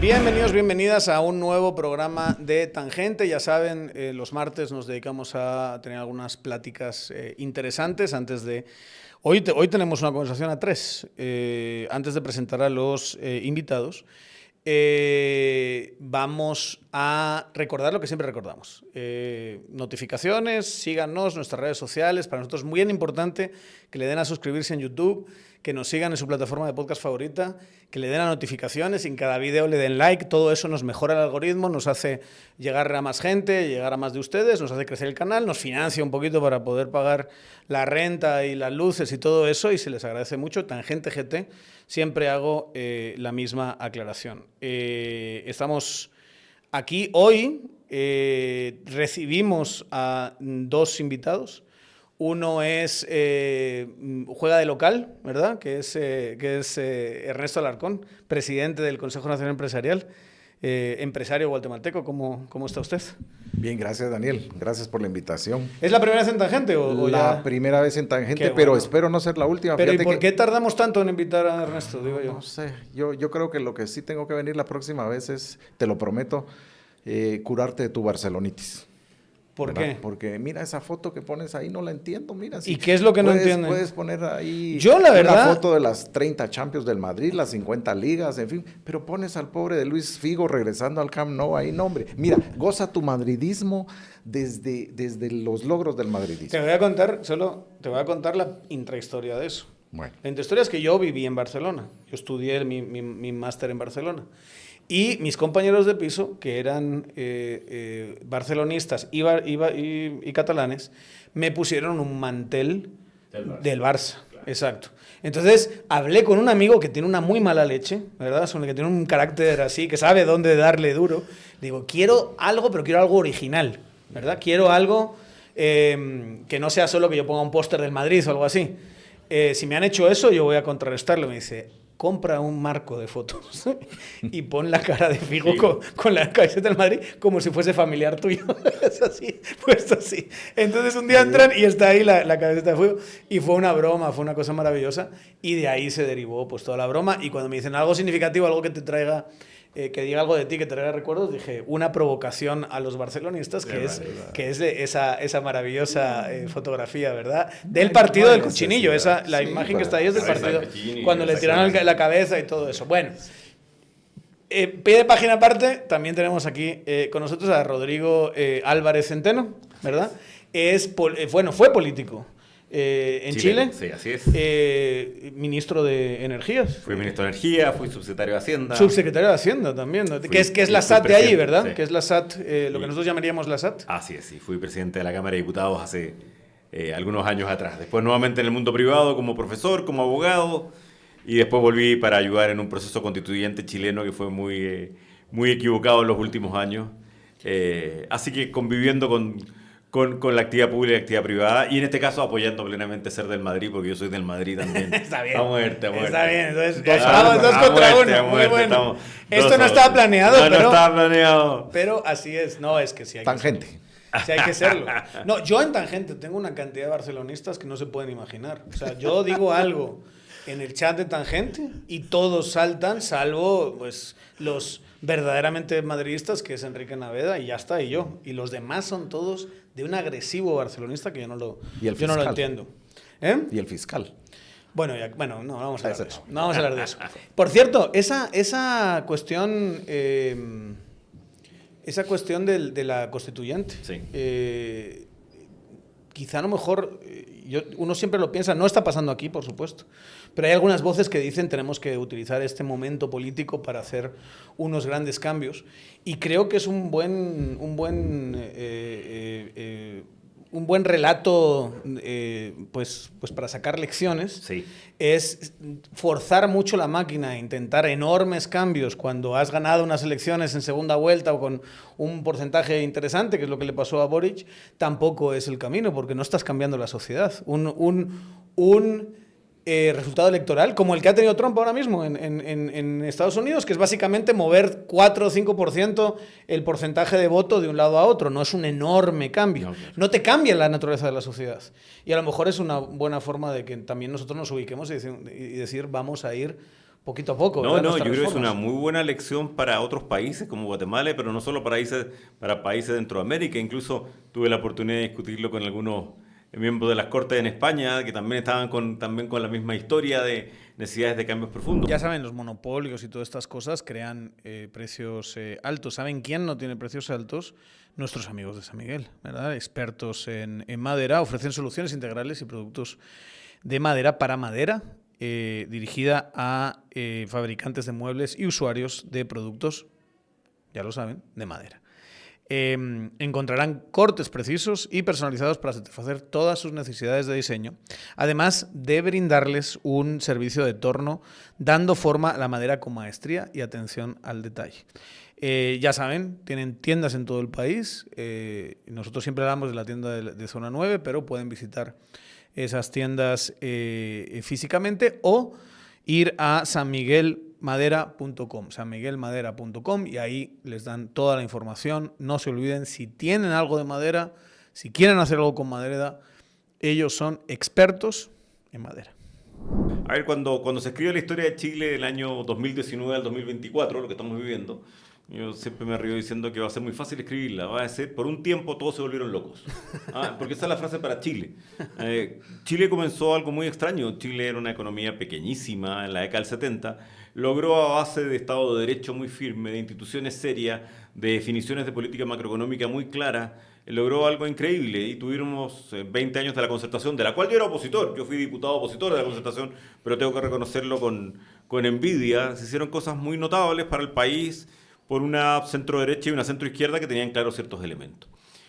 Bienvenidos, bienvenidas a un nuevo programa de Tangente. Ya saben, los martes nos dedicamos a tener algunas pláticas interesantes. Hoy tenemos una conversación a tres. Antes de presentar a los invitados, vamos a recordar lo que siempre recordamos. Notificaciones, síganos, nuestras redes sociales. Para nosotros es muy importante que le den a suscribirse en YouTube, que nos sigan en su plataforma de podcast favorita, que le den a notificaciones y en cada vídeo le den like. Todo eso nos mejora el algoritmo, nos hace llegar a más gente, llegar a más de ustedes, nos hace crecer el canal, nos financia un poquito para poder pagar la renta y las luces y todo eso, y se les agradece mucho. Tangente GT, siempre hago la misma aclaración. Estamos aquí hoy, recibimos a dos invitados. Uno es juega de local, ¿verdad? Que es Ernesto Alarcón, presidente del Consejo Nacional Empresarial, empresario guatemalteco. ¿Cómo está usted? Bien, gracias, Daniel. Gracias por la invitación. ¿Es la primera vez en Tangente? La primera vez en Tangente, pero espero no ser la última. Pero ¿y por qué tardamos tanto en invitar a Ernesto? Digo yo. No sé, yo creo que lo que sí tengo que venir la próxima vez es, te lo prometo, curarte de tu barcelonitis. ¿Por ¿verdad? qué? Porque mira esa foto que pones ahí, no la entiendo, mira. Si ¿Y qué es lo que no entienden? Puedes poner ahí yo, la verdad, una foto de las 30 Champions del Madrid, las 50 ligas, en fin, pero pones al pobre de Luis Figo regresando al Camp Nou ahí, no, hombre. Mira, goza tu madridismo desde los logros del madridismo. Te voy a contar la intrahistoria de eso. Bueno. La intrahistoria es que yo viví en Barcelona. Yo estudié mi máster en Barcelona. Y mis compañeros de piso, que eran barcelonistas y catalanes, me pusieron un mantel del Barça. Claro. Exacto. Entonces, hablé con un amigo que tiene una muy mala leche, ¿verdad? Que tiene un carácter así, que sabe dónde darle duro. Digo, quiero algo, pero quiero algo original, ¿verdad? Quiero algo que no sea solo que yo ponga un póster del Madrid o algo así. Si me han hecho eso, yo voy a contrarrestarlo. Me dice, compra un marco de fotos y pon la cara de Figo con la camiseta del Madrid como si fuese familiar tuyo. Es así, puesto así. Entonces un día entran y está ahí la camiseta de Figo. Y fue una broma, fue una cosa maravillosa. Y de ahí se derivó pues toda la broma. Y cuando me dicen algo significativo, algo que te traiga, que diga algo de ti, que te traiga recuerdos, dije, una provocación a los barcelonistas, que es de esa maravillosa fotografía, ¿verdad? Del partido del cochinillo. La imagen que está ahí es del partido, cuando le tiraron la cabeza y todo eso. Bueno, pie de página aparte, también tenemos aquí con nosotros a Rodrigo Álvarez Centeno, ¿verdad? Fue político. En Chile, sí, así es. Ministro de Energías. Fui ministro de Energía, fui subsecretario de Hacienda. Subsecretario de Hacienda también, ¿no? Que es la SAT de ahí, ¿verdad? Sí. Que es la SAT, lo que nosotros llamaríamos la SAT. Así es, sí. Fui presidente de la Cámara de Diputados hace algunos años atrás. Después nuevamente en el mundo privado como profesor, como abogado, y después volví para ayudar en un proceso constituyente chileno que fue muy equivocado en los últimos años. Así que conviviendo con la actividad pública y la actividad privada, y en este caso apoyando plenamente ser del Madrid, porque yo soy del Madrid también. Está bien. A muerte. Está bien, entonces vamos 2 contra 1. Muy bueno. Esto no estaba planeado, no estaba planeado. Pero así es. No, es que sí hay Tangente. Sí hay que serlo. No, yo en Tangente tengo una cantidad de barcelonistas que no se pueden imaginar. O sea, yo digo algo en el chat de Tangente y todos saltan, salvo pues los verdaderamente madridistas, que es Enrique Naveda, y ya está, y yo. Y los demás son todos de un agresivo barcelonista que yo no lo entiendo. Y el fiscal. Bueno, no vamos a hablar de eso. No vamos a hablar de eso. Por cierto, esa cuestión de la constituyente, sí. Quizá a lo mejor, uno siempre lo piensa, no está pasando aquí, por supuesto, pero hay algunas voces que dicen tenemos que utilizar este momento político para hacer unos grandes cambios, y creo que es un buen relato pues para sacar lecciones. Sí. Es forzar mucho la máquina, intentar enormes cambios cuando has ganado unas elecciones en segunda vuelta o con un porcentaje interesante, que es lo que le pasó a Boric, tampoco es el camino, porque no estás cambiando la sociedad. resultado electoral, como el que ha tenido Trump ahora mismo en Estados Unidos, que es básicamente mover 4 o 5% el porcentaje de voto de un lado a otro. No es un enorme cambio. No, claro. No te cambia la naturaleza de la sociedad. Y a lo mejor es una buena forma de que también nosotros nos ubiquemos y decir vamos a ir poquito a poco. No, ¿verdad? yo creo que es Reformas. una muy buena lección para otros países como Guatemala, pero no solo para países dentro de América. Incluso tuve la oportunidad de discutirlo con algunos miembros de las Cortes en España, que también estaban también con la misma historia de necesidades de cambios profundos. Ya saben, los monopolios y todas estas cosas crean precios altos. ¿Saben quién no tiene precios altos? Nuestros amigos de San Miguel, ¿verdad? Expertos en madera, ofrecen soluciones integrales y productos de madera para madera, dirigida a fabricantes de muebles y usuarios de productos, ya lo saben, de madera. Encontrarán cortes precisos y personalizados para satisfacer todas sus necesidades de diseño, además de brindarles un servicio de torno, dando forma a la madera con maestría y atención al detalle. Ya saben, tienen tiendas en todo el país. Nosotros siempre hablamos de la tienda de Zona 9, pero pueden visitar esas tiendas físicamente o ir a sanmiguelmadera.com, y ahí les dan toda la información. No se olviden, si tienen algo de madera, si quieren hacer algo con madera, ellos son expertos en madera. A ver, cuando se escribe la historia de Chile del año 2019 al 2024, lo que estamos viviendo, yo siempre me río diciendo que va a ser muy fácil escribirla. Va a ser, por un tiempo todos se volvieron locos. Porque esa es la frase para Chile. Chile comenzó algo muy extraño. Chile era una economía pequeñísima en la década del 70. Logró a base de Estado de Derecho muy firme, de instituciones serias, de definiciones de política macroeconómica muy claras. Logró algo increíble y tuvimos 20 años de la concertación, de la cual yo era opositor. Yo fui diputado opositor de la concertación, pero tengo que reconocerlo con envidia. Se hicieron cosas muy notables para el país por una centro-derecha y una centro-izquierda que tenían claros ciertos elementos.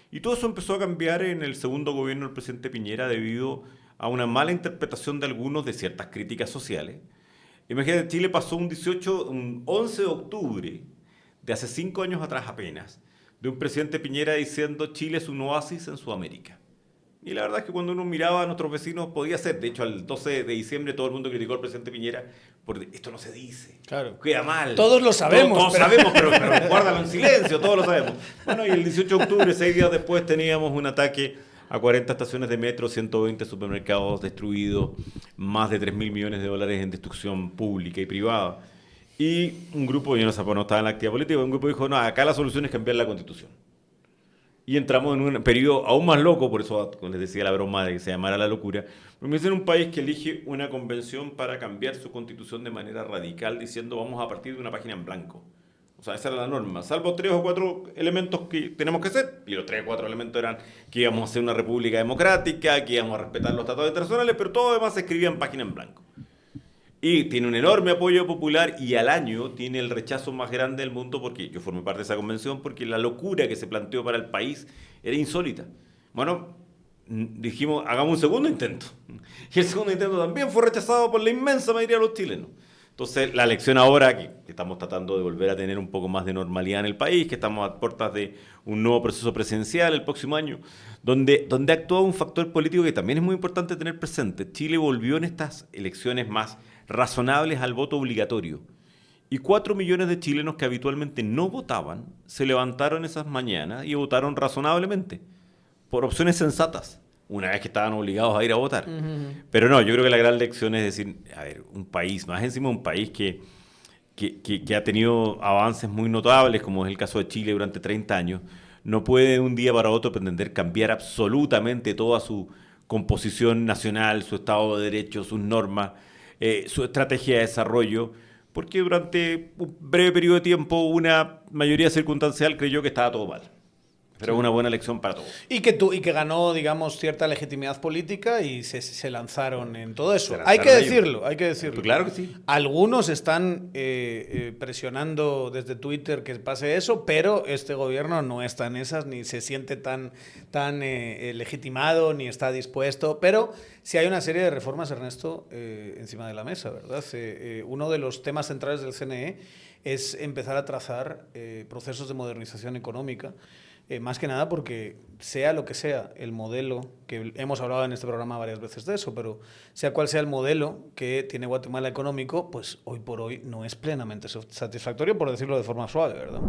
Y todo eso empezó a cambiar en el segundo gobierno del presidente Piñera debido a una mala interpretación de algunos de ciertas críticas sociales. Imagínate, Chile pasó un 11 de octubre de hace 5 años atrás apenas, de un presidente Piñera diciendo Chile es un oasis en Sudamérica. Y la verdad es que cuando uno miraba a nuestros vecinos podía ser. De hecho, al 12 de diciembre todo el mundo criticó al presidente Piñera por esto no se dice. Claro. Queda mal. Todos lo sabemos. Todos sabemos, pero guárdalo en silencio, todos lo sabemos. Bueno, y el 18 de octubre, 6 días después, teníamos un ataque a 40 estaciones de metro, 120 supermercados destruidos, más de 3.000 millones de dólares en destrucción pública y privada. Y un grupo, yo no estaba en la actividad política, un grupo dijo, no, acá la solución es cambiar la Constitución. Y entramos en un periodo aún más loco, por eso les decía la broma de que se llamara la locura. Porque es un país que elige una convención para cambiar su constitución de manera radical, diciendo vamos a partir de una página en blanco. O sea, esa era la norma, salvo 3 o 4 elementos que tenemos que hacer. Y los 3 o 4 elementos eran que íbamos a ser una república democrática, que íbamos a respetar los tratados internacionales, pero todo lo demás se escribía en página en blanco. Y tiene un enorme apoyo popular y al año tiene el rechazo más grande del mundo porque yo formé parte de esa convención porque la locura que se planteó para el país era insólita. Bueno, dijimos, hagamos un segundo intento. Y el segundo intento también fue rechazado por la inmensa mayoría de los chilenos. Entonces, la lección ahora, que estamos tratando de volver a tener un poco más de normalidad en el país, que estamos a puertas de un nuevo proceso presidencial el próximo año, donde ha actuado un factor político que también es muy importante tener presente. Chile volvió en estas elecciones más razonables al voto obligatorio. Y 4 millones de chilenos que habitualmente no votaban se levantaron esas mañanas y votaron razonablemente, por opciones sensatas, una vez que estaban obligados a ir a votar. Pero no, yo creo que la gran lección es decir, a ver, un país, más encima un país que ha tenido avances muy notables, como es el caso de Chile durante 30 años, no puede de un día para otro pretender cambiar absolutamente toda su composición nacional, su Estado de Derecho, sus normas, su estrategia de desarrollo, porque durante un breve periodo de tiempo una mayoría circunstancial creyó que estaba todo mal. Pero es una buena lección para todos. Y que ganó, digamos, cierta legitimidad política y se lanzaron en todo eso. Hay que decirlo. Claro que sí. Algunos están presionando desde Twitter que pase eso, pero este gobierno no está en esas, ni se siente tan legitimado, ni está dispuesto. Pero sí hay una serie de reformas, Ernesto, encima de la mesa, ¿verdad? Uno de los temas centrales del CNE es empezar a trazar procesos de modernización económica. Más que nada porque sea lo que sea el modelo, que hemos hablado en este programa varias veces de eso, pero sea cual sea el modelo que tiene Guatemala económico, pues hoy por hoy no es plenamente satisfactorio, por decirlo de forma suave, ¿verdad?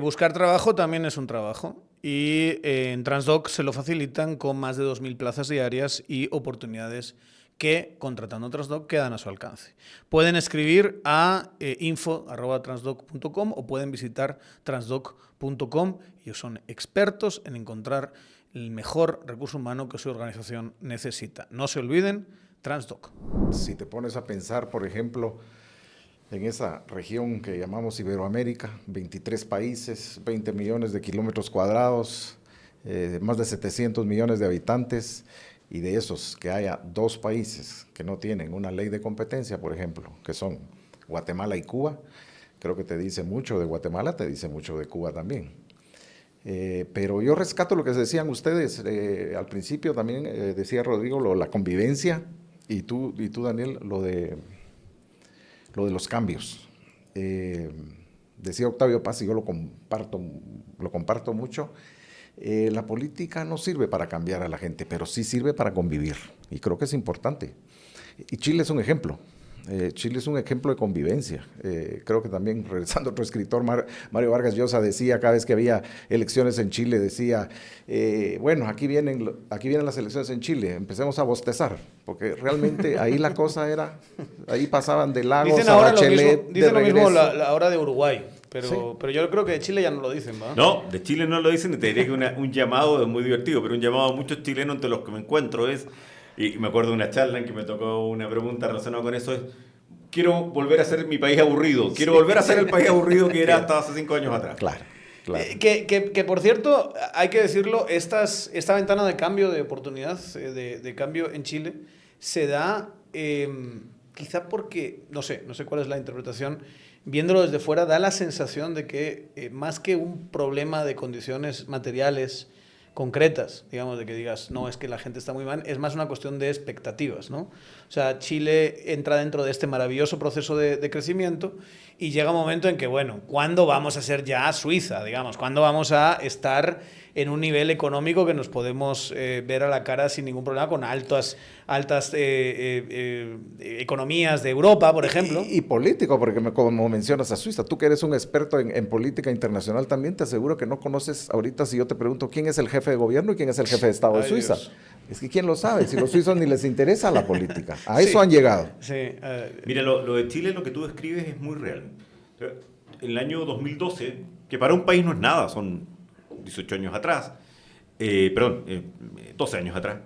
Buscar trabajo también es un trabajo y en Transdoc se lo facilitan con más de 2.000 plazas diarias y oportunidades que, contratando Transdoc, quedan a su alcance. Pueden escribir a info@transdoc.com o pueden visitar transdoc.com. Ellos son expertos en encontrar el mejor recurso humano que su organización necesita. No se olviden, Transdoc. Si te pones a pensar, por ejemplo, en esa región que llamamos Iberoamérica, 23 países, 20 millones de kilómetros cuadrados, más de 700 millones de habitantes, y de esos que haya 2 países que no tienen una ley de competencia, por ejemplo, que son Guatemala y Cuba, creo que te dice mucho de Guatemala, te dice mucho de Cuba también. Pero yo rescato lo que decían ustedes, al principio también decía Rodrigo, la convivencia, y tú Daniel, lo de los cambios. Decía Octavio Paz, y yo lo comparto mucho. La política no sirve para cambiar a la gente, pero sí sirve para convivir, y creo que es importante. Y Chile es un ejemplo. Chile es un ejemplo de convivencia. Creo que también, regresando a otro escritor, Mario Vargas Llosa, decía cada vez que había elecciones en Chile, decía, bueno, aquí vienen las elecciones en Chile, empecemos a bostezar, porque realmente ahí la cosa era, ahí pasaban de Lagos dicen a ahora Bachelet, dicen de lo mismo regreso. la hora de Uruguay, pero, Sí. pero yo creo que de Chile ya no lo dicen, ¿verdad? No, de Chile no lo dicen y te diría que un llamado es muy divertido, pero un llamado a muchos chilenos entre los que me encuentro es, y me acuerdo de una charla en que me tocó una pregunta relacionada con eso, es, quiero volver a ser mi país aburrido, quiero volver a ser el país aburrido que era hasta hace 5 años atrás. Claro, claro. Que por cierto, hay que decirlo, esta ventana de cambio, de oportunidad, de cambio en Chile, se da quizá porque, no sé cuál es la interpretación, viéndolo desde fuera, da la sensación de que más que un problema de condiciones materiales concretas, digamos, de que digas, no, es que la gente está muy mal, es más una cuestión de expectativas, ¿no? O sea, Chile entra dentro de este maravilloso proceso de crecimiento y llega un momento en que, bueno, ¿cuándo vamos a ser ya Suiza, digamos? ¿Cuándo vamos a estar en un nivel económico que nos podemos ver a la cara sin ningún problema con altas economías de Europa, por ejemplo? Y político, porque como mencionas a Suiza, tú que eres un experto en política internacional también, te aseguro que no conoces ahorita si yo te pregunto quién es el jefe de gobierno y quién es el jefe de Estado de Suiza. Dios. Es que quién lo sabe, si los suizos ni les interesa la política. A Sí. eso han llegado. Sí, Mira, lo de Chile, lo que tú describes es muy real. En el año 2012, que para un país no es nada, son 18 años atrás, 12 años atrás,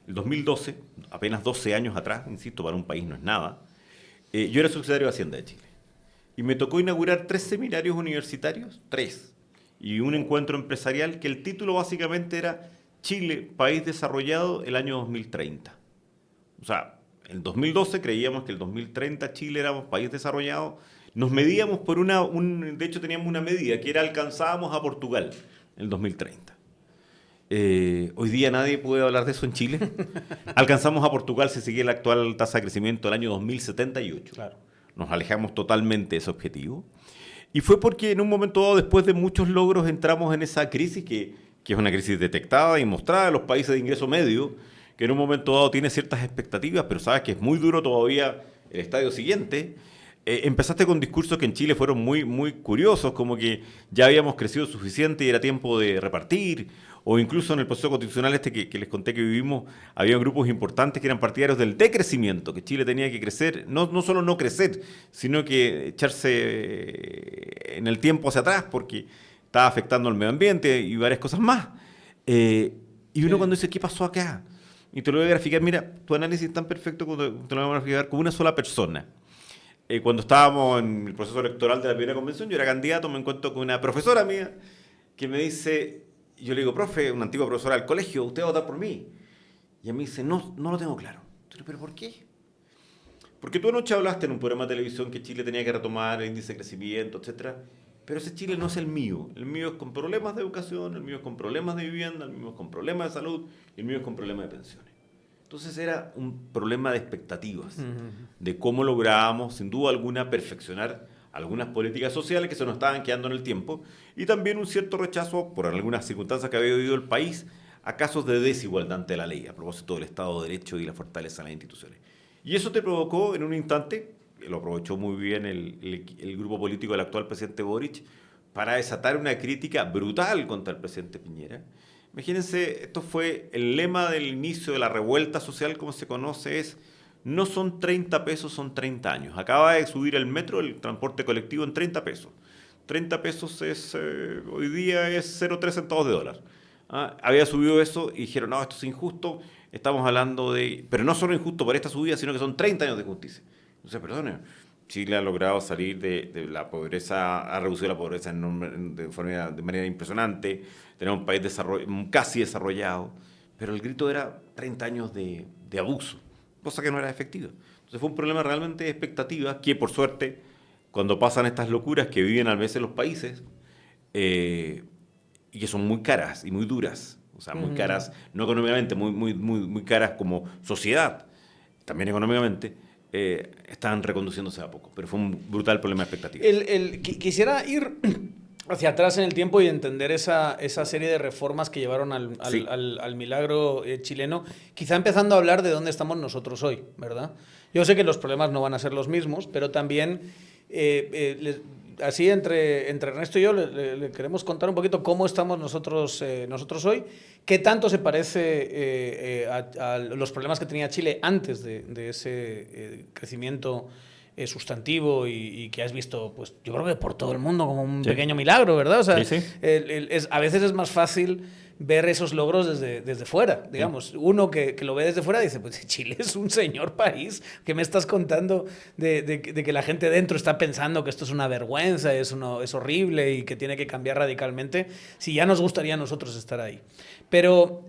el 2012, apenas 12 años atrás, insisto, para un país no es nada, yo era subsecretario de Hacienda de Chile. Y me tocó inaugurar 3 seminarios universitarios, 3, y un encuentro empresarial que el título básicamente era Chile, país desarrollado el año 2030. O sea, en el 2012 creíamos que el 2030 Chile era un país desarrollado. Nos medíamos por de hecho teníamos una medida que era alcanzábamos a Portugal en el 2030. Hoy día nadie puede hablar de eso en Chile. Alcanzamos a Portugal si sigue la actual tasa de crecimiento del año 2078. claro. Nos alejamos totalmente de ese objetivo. Y fue porque en un momento dado, después de muchos logros, entramos en esa crisis que es una crisis detectada y mostrada en los países de ingreso medio, que en un momento dado tiene ciertas expectativas, pero sabes que es muy duro todavía el estadio siguiente. Empezaste con discursos que en Chile fueron muy, muy curiosos, como que ya habíamos crecido suficiente y era tiempo de repartir, o incluso en el proceso constitucional que les conté que vivimos, había grupos importantes que eran partidarios del decrecimiento, que Chile tenía que crecer, no solo no crecer, sino que echarse en el tiempo hacia atrás, porque estaba afectando al medio ambiente y varias cosas más. Y uno cuando dice, ¿qué pasó acá? Y te lo voy a graficar, mira, tu análisis es tan perfecto que te lo voy a graficar con una sola persona. Cuando estábamos en el proceso electoral de la primera convención, yo era candidato, me encuentro con una profesora mía que me dice, yo le digo, profe, una antigua profesora del colegio, ¿usted va a votar por mí? Y ella me dice, no lo tengo claro. ¿Pero por qué? Porque tú anoche hablaste en un programa de televisión que Chile tenía que retomar el índice de crecimiento, etcétera. Pero ese Chile no es el mío. El mío es con problemas de educación, el mío es con problemas de vivienda, el mío es con problemas de salud y el mío es con problemas de pensiones. Entonces era un problema de expectativas, de cómo lográbamos, sin duda alguna, perfeccionar algunas políticas sociales que se nos estaban quedando en el tiempo y también un cierto rechazo por algunas circunstancias que había vivido el país a casos de desigualdad ante la ley, a propósito del Estado de Derecho y la fortaleza de las instituciones. Y eso te provocó en un instante, lo aprovechó muy bien el grupo político del actual presidente Boric, para desatar una crítica brutal contra el presidente Piñera. Imagínense, esto fue el lema del inicio de la revuelta social, como se conoce, es: no son 30 pesos, son 30 años. Acaba de subir el metro, el transporte colectivo, en 30 pesos. 30 pesos hoy día es 0,3 centavos de dólar. Había subido eso y dijeron, no, esto es injusto, estamos hablando de... Pero no solo injusto por esta subida, sino que son 30 años de justicia. Entonces, perdone, Chile ha logrado salir de la pobreza, ha reducido la pobreza de manera impresionante, tenemos un país casi desarrollado, pero el grito era 30 años de abuso, cosa que no era efectiva. Entonces fue un problema realmente de expectativas que, por suerte, cuando pasan estas locuras que viven a veces los países, y que son muy caras y muy duras, o sea, muy caras, no económicamente, muy caras como sociedad, también económicamente, están reconduciéndose a poco, pero fue un brutal problema de expectativas. Quisiera ir hacia atrás en el tiempo y entender esa serie de reformas que llevaron Sí. al milagro chileno, quizá empezando a hablar de dónde estamos nosotros hoy, ¿verdad? Yo sé que los problemas no van a ser los mismos, pero también así entre Ernesto y yo le queremos contar un poquito cómo estamos nosotros hoy, qué tanto se parece a los problemas que tenía Chile antes de ese crecimiento sustantivo y que has visto, pues yo creo que por todo el mundo como un pequeño milagro, ¿verdad? O sea, Sí. a veces es más fácil ver esos logros desde fuera, digamos. Sí. Uno que lo ve desde fuera dice, pues Chile es un señor país, ¿qué me estás contando de que la gente dentro está pensando que esto es una vergüenza, es horrible y que tiene que cambiar radicalmente? Si ya nos gustaría a nosotros estar ahí. Pero...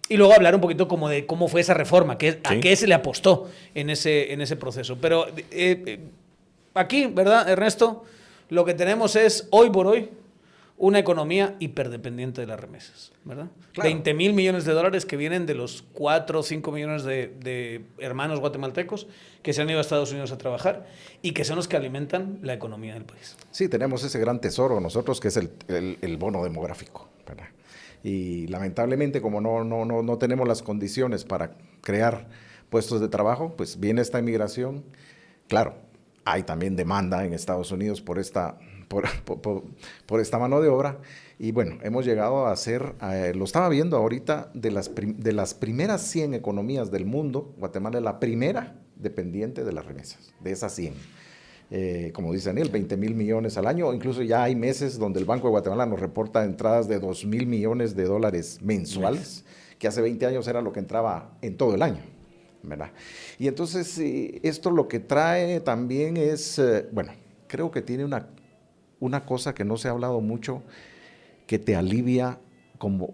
y luego hablar un poquito como de cómo fue esa reforma, a qué se le apostó en ese proceso. Pero aquí, ¿verdad, Ernesto? Lo que tenemos es, hoy por hoy, una economía hiperdependiente de las remesas, ¿verdad? Claro. 20,000 millones de dólares que vienen de los 4 o 5 millones de hermanos guatemaltecos que se han ido a Estados Unidos a trabajar y que son los que alimentan la economía del país. Sí, tenemos ese gran tesoro nosotros que es el bono demográfico, ¿verdad? Y lamentablemente, como no tenemos las condiciones para crear puestos de trabajo, pues viene esta inmigración. Claro, hay también demanda en Estados Unidos por esta mano de obra. Y bueno, hemos llegado a ser, lo estaba viendo ahorita, de las primeras 100 economías del mundo, Guatemala es la primera dependiente de las remesas, de esas 100. Como dice Daniel, 20,000 millones al año, incluso ya hay meses donde el Banco de Guatemala nos reporta entradas de 2,000 millones de dólares mensuales, que hace 20 años era lo que entraba en todo el año, ¿verdad? Y entonces esto lo que trae también es, bueno, creo que tiene una cosa que no se ha hablado mucho, que te alivia,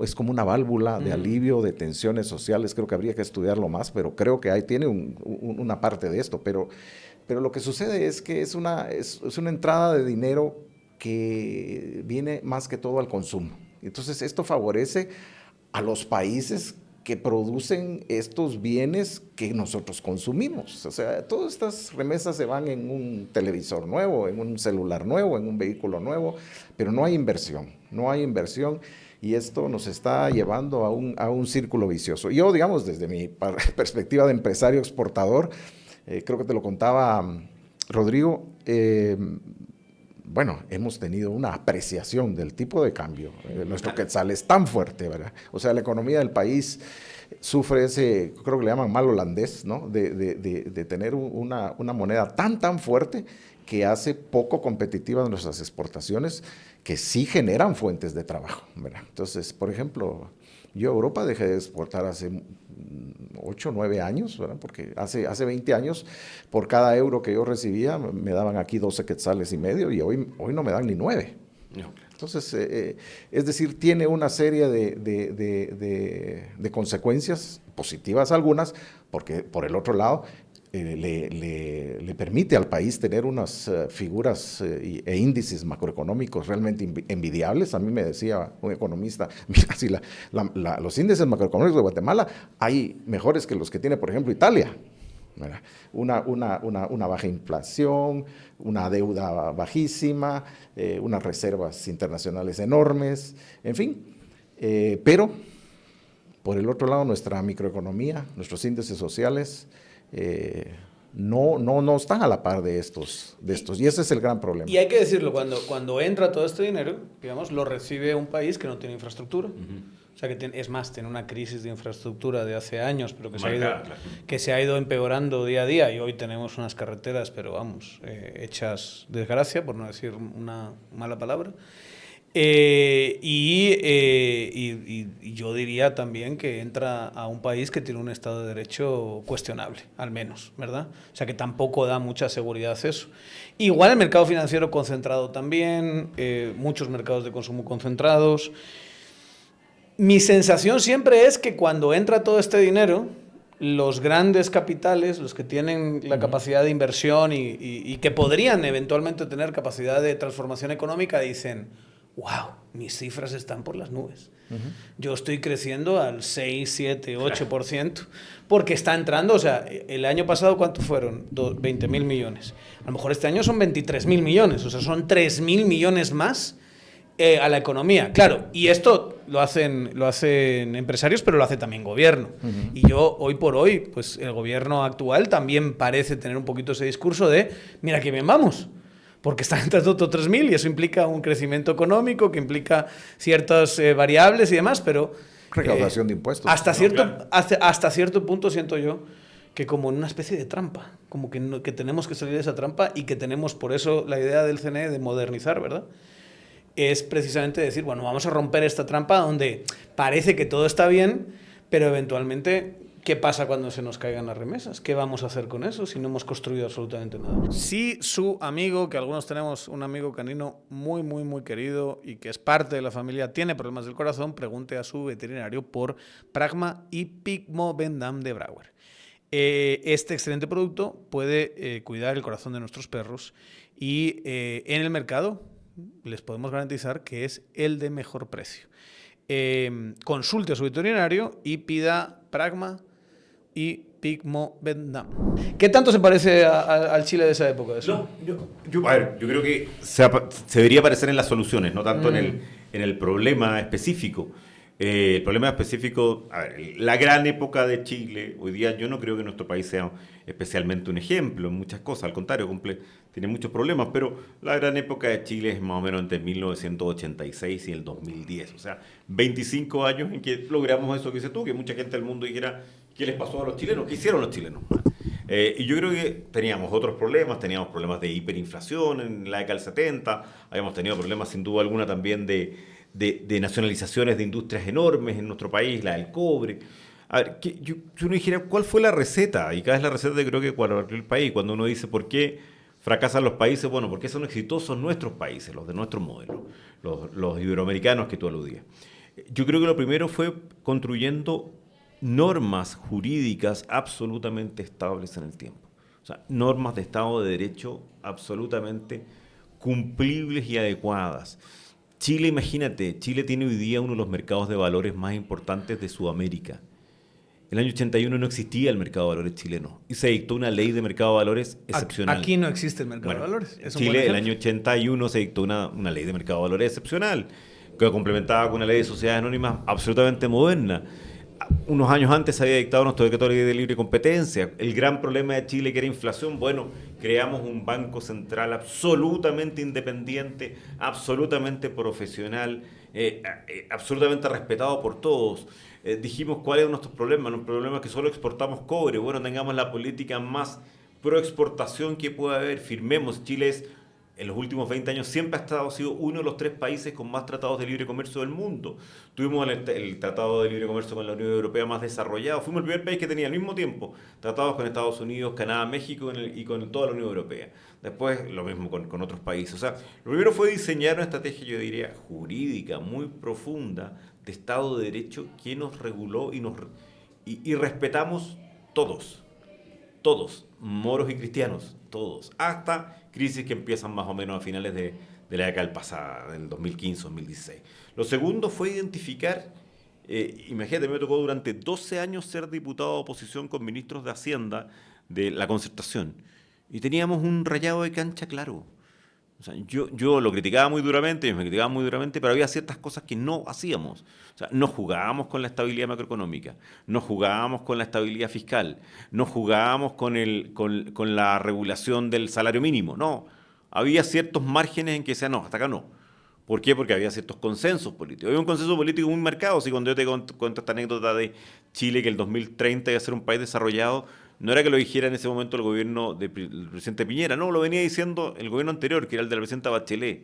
es como una válvula de alivio de tensiones sociales. Creo que habría que estudiarlo más, pero creo que ahí tiene una parte de esto, pero lo que sucede es que es una entrada de dinero que viene más que todo al consumo. Entonces, esto favorece a los países que producen estos bienes que nosotros consumimos. O sea, todas estas remesas se van en un televisor nuevo, en un celular nuevo, en un vehículo nuevo, pero no hay inversión, y esto nos está llevando a un círculo vicioso. Yo, digamos, desde mi perspectiva de empresario exportador, creo que te lo contaba Rodrigo, bueno, hemos tenido una apreciación del tipo de cambio. Nuestro quetzal es tan fuerte, ¿verdad? O sea, la economía del país sufre ese, creo que le llaman mal holandés, ¿no? De tener una moneda tan fuerte que hace poco competitivas nuestras exportaciones, que sí generan fuentes de trabajo, ¿verdad? Entonces, por ejemplo, yo a Europa dejé de exportar hace 8 o 9 años, ¿verdad? Porque hace 20 años, por cada euro que yo recibía, me daban aquí 12 quetzales y medio, y hoy no me dan ni 9. No. Entonces, es decir, tiene una serie de consecuencias positivas algunas, porque por el otro lado, le permite al país tener unas figuras e índices macroeconómicos realmente envidiables. A mí me decía un economista, mira, si los índices macroeconómicos de Guatemala hay mejores que los que tiene, por ejemplo, Italia, ¿verdad? Una baja inflación, una deuda bajísima, unas reservas internacionales enormes, en fin. Pero, por el otro lado, nuestra microeconomía, nuestros índices sociales, no están a la par de estos, y ese es el gran problema. Y hay que decirlo, cuando entra todo este dinero, digamos, lo recibe un país que no tiene infraestructura. O sea, es más, tiene una crisis de infraestructura de hace años, pero que se ha ido empeorando día a día, y hoy tenemos unas carreteras, pero vamos, hechas desgracia, por no decir una mala palabra. Y yo diría también que entra a un país que tiene un Estado de Derecho cuestionable, al menos, ¿verdad? O sea, que tampoco da mucha seguridad eso. Igual el mercado financiero concentrado también, muchos mercados de consumo concentrados. Mi sensación siempre es que cuando entra todo este dinero, los grandes capitales, los que tienen la capacidad de inversión y que podrían eventualmente tener capacidad de transformación económica, dicen: wow, mis cifras están por las nubes. Yo estoy creciendo al 6, 7, 8%, porque está entrando, o sea, el año pasado, ¿cuánto fueron? 20.000 millones. A lo mejor este año son 23.000 millones, o sea, son 3.000 millones más a la economía. Claro, y esto lo hacen empresarios, pero lo hace también gobierno. Y yo, hoy por hoy, pues el gobierno actual también parece tener un poquito ese discurso de: mira qué bien vamos, porque están entrando otros 3.000 y eso implica un crecimiento económico, que implica ciertas variables y demás, pero... Recaudación de impuestos. Hasta cierto punto siento yo que como en una especie de trampa, como que tenemos que salir de esa trampa, y que tenemos, por eso la idea del CNE de modernizar, ¿verdad?, es precisamente decir, bueno, vamos a romper esta trampa donde parece que todo está bien, pero eventualmente, ¿qué pasa cuando se nos caigan las remesas? ¿Qué vamos a hacer con eso si no hemos construido absolutamente nada? Si su amigo, que algunos tenemos un amigo canino muy, muy, muy querido y que es parte de la familia, tiene problemas del corazón, pregunte a su veterinario por Pragma y Pigmovendam de Brouwer. Este excelente producto puede cuidar el corazón de nuestros perros, y en el mercado les podemos garantizar que es el de mejor precio. Consulte a su veterinario y pida Pragma y Pigmovendam. ¿Qué tanto se parece al Chile de esa época? Eso? Yo creo que se debería parecer en las soluciones, no tanto en el problema específico. El problema específico, a ver, la gran época de Chile, hoy día yo no creo que nuestro país sea especialmente un ejemplo en muchas cosas, al contrario, tiene muchos problemas, pero la gran época de Chile es más o menos entre 1986 y el 2010, o sea, 25 años en que logramos eso que dices tú, que mucha gente del mundo dijera: ¿qué les pasó a los chilenos? ¿Qué hicieron los chilenos? Y yo creo que teníamos otros problemas, teníamos problemas de hiperinflación en la década del 70, habíamos tenido problemas sin duda alguna también de nacionalizaciones de industrias enormes en nuestro país, la del cobre. A ver, yo uno dijera, ¿cuál fue la receta? Y cada vez la receta, yo creo que cuando el país, cuando uno dice por qué fracasan los países, bueno, porque son exitosos nuestros países, los de nuestro modelo, los iberoamericanos que tú aludías. Yo creo que lo primero fue construyendo normas jurídicas absolutamente estables en el tiempo. O sea, normas de Estado de Derecho absolutamente cumplibles y adecuadas. Chile, imagínate, Chile tiene hoy día uno de los mercados de valores más importantes de Sudamérica. En el año 81 no existía el mercado de valores chileno y se dictó una ley de mercado de valores excepcional. Aquí no existe el mercado de valores. En Chile, el año 81 se dictó una ley de mercado de valores excepcional, que complementaba con una ley de sociedades anónimas absolutamente moderna. Unos años antes se había dictado nuestro decreto de ley de libre competencia. El gran problema de Chile, que era inflación, bueno, creamos un banco central absolutamente independiente, absolutamente profesional, absolutamente respetado por todos. Dijimos cuál es nuestro problema. Nuestro problema es que solo exportamos cobre. Bueno, tengamos la política más pro exportación que pueda haber. Firmemos. Chile es, en los últimos 20 años siempre ha sido uno de los 3 países con más tratados de libre comercio del mundo. Tuvimos el tratado de libre comercio con la Unión Europea más desarrollado. Fuimos el primer país que tenía al mismo tiempo tratados con Estados Unidos, Canadá, México y con toda la Unión Europea. Después lo mismo con otros países. O sea, lo primero fue diseñar una estrategia, yo diría, jurídica muy profunda de Estado de Derecho que nos reguló y respetamos todos, moros y cristianos, todos, hasta crisis que empiezan más o menos a finales de la década pasada, del 2015-2016. Lo segundo fue identificar, imagínate, me tocó durante 12 años ser diputado de oposición con ministros de Hacienda de la concertación. Y teníamos un rayado de cancha claro. O sea, yo lo criticaba muy duramente, ellos me criticaban muy duramente, pero había ciertas cosas que no hacíamos. O sea, no jugábamos con la estabilidad macroeconómica, no jugábamos con la estabilidad fiscal, no jugábamos con la regulación del salario mínimo. No, había ciertos márgenes en que decían, no, hasta acá no. ¿Por qué? Porque había ciertos consensos políticos. Había un consenso político muy marcado. Si cuando yo te cuento esta anécdota de Chile, que el 2030 iba a ser un país desarrollado, no era que lo dijera en ese momento el gobierno del presidente Piñera, no, lo venía diciendo el gobierno anterior, que era el de la presidenta Bachelet,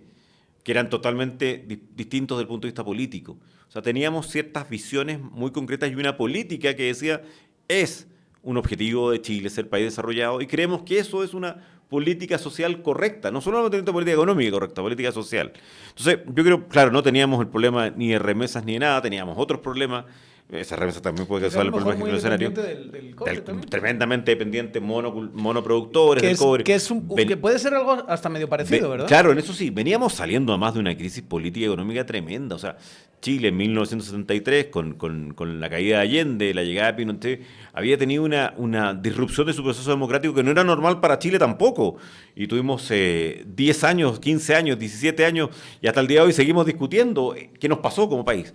que eran totalmente distintos desde el punto de vista político. O sea, teníamos ciertas visiones muy concretas y una política que decía, es un objetivo de Chile ser país desarrollado, y creemos que eso es una política social correcta, no solo una política económica correcta, política social. Entonces, yo creo, claro, no teníamos el problema ni de remesas ni de nada, teníamos otros problemas. Esa remesa también puede causar el problema del escenario. Del cobre también. Tremendamente dependiente, monoproductores del cobre. Que puede ser algo hasta medio parecido, ¿verdad? Claro, en eso sí. Veníamos saliendo además de una crisis política y económica tremenda. O sea, Chile en 1973, con la caída de Allende, la llegada de Pinochet, había tenido una disrupción de su proceso democrático que no era normal para Chile tampoco. Y tuvimos 10 años, 15 años, 17 años, y hasta el día de hoy seguimos discutiendo qué nos pasó como país.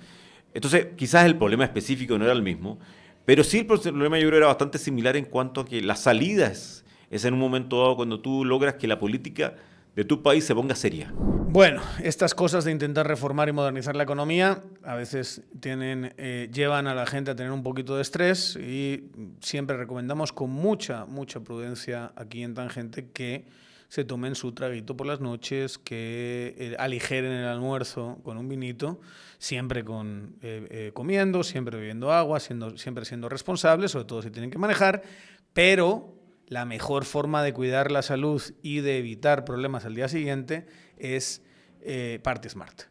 Entonces, quizás el problema específico no era el mismo, pero sí el problema yo creo era bastante similar en cuanto a que la salida es en un momento dado cuando tú logras que la política de tu país se ponga seria. Bueno, estas cosas de intentar reformar y modernizar la economía a veces llevan a la gente a tener un poquito de estrés, y siempre recomendamos con mucha prudencia aquí en Tangente que se tomen su traguito por las noches, que aligeren el almuerzo con un vinito, siempre comiendo, siempre bebiendo agua, siempre siendo responsables, sobre todo si tienen que manejar, pero la mejor forma de cuidar la salud y de evitar problemas al día siguiente es PartySmart.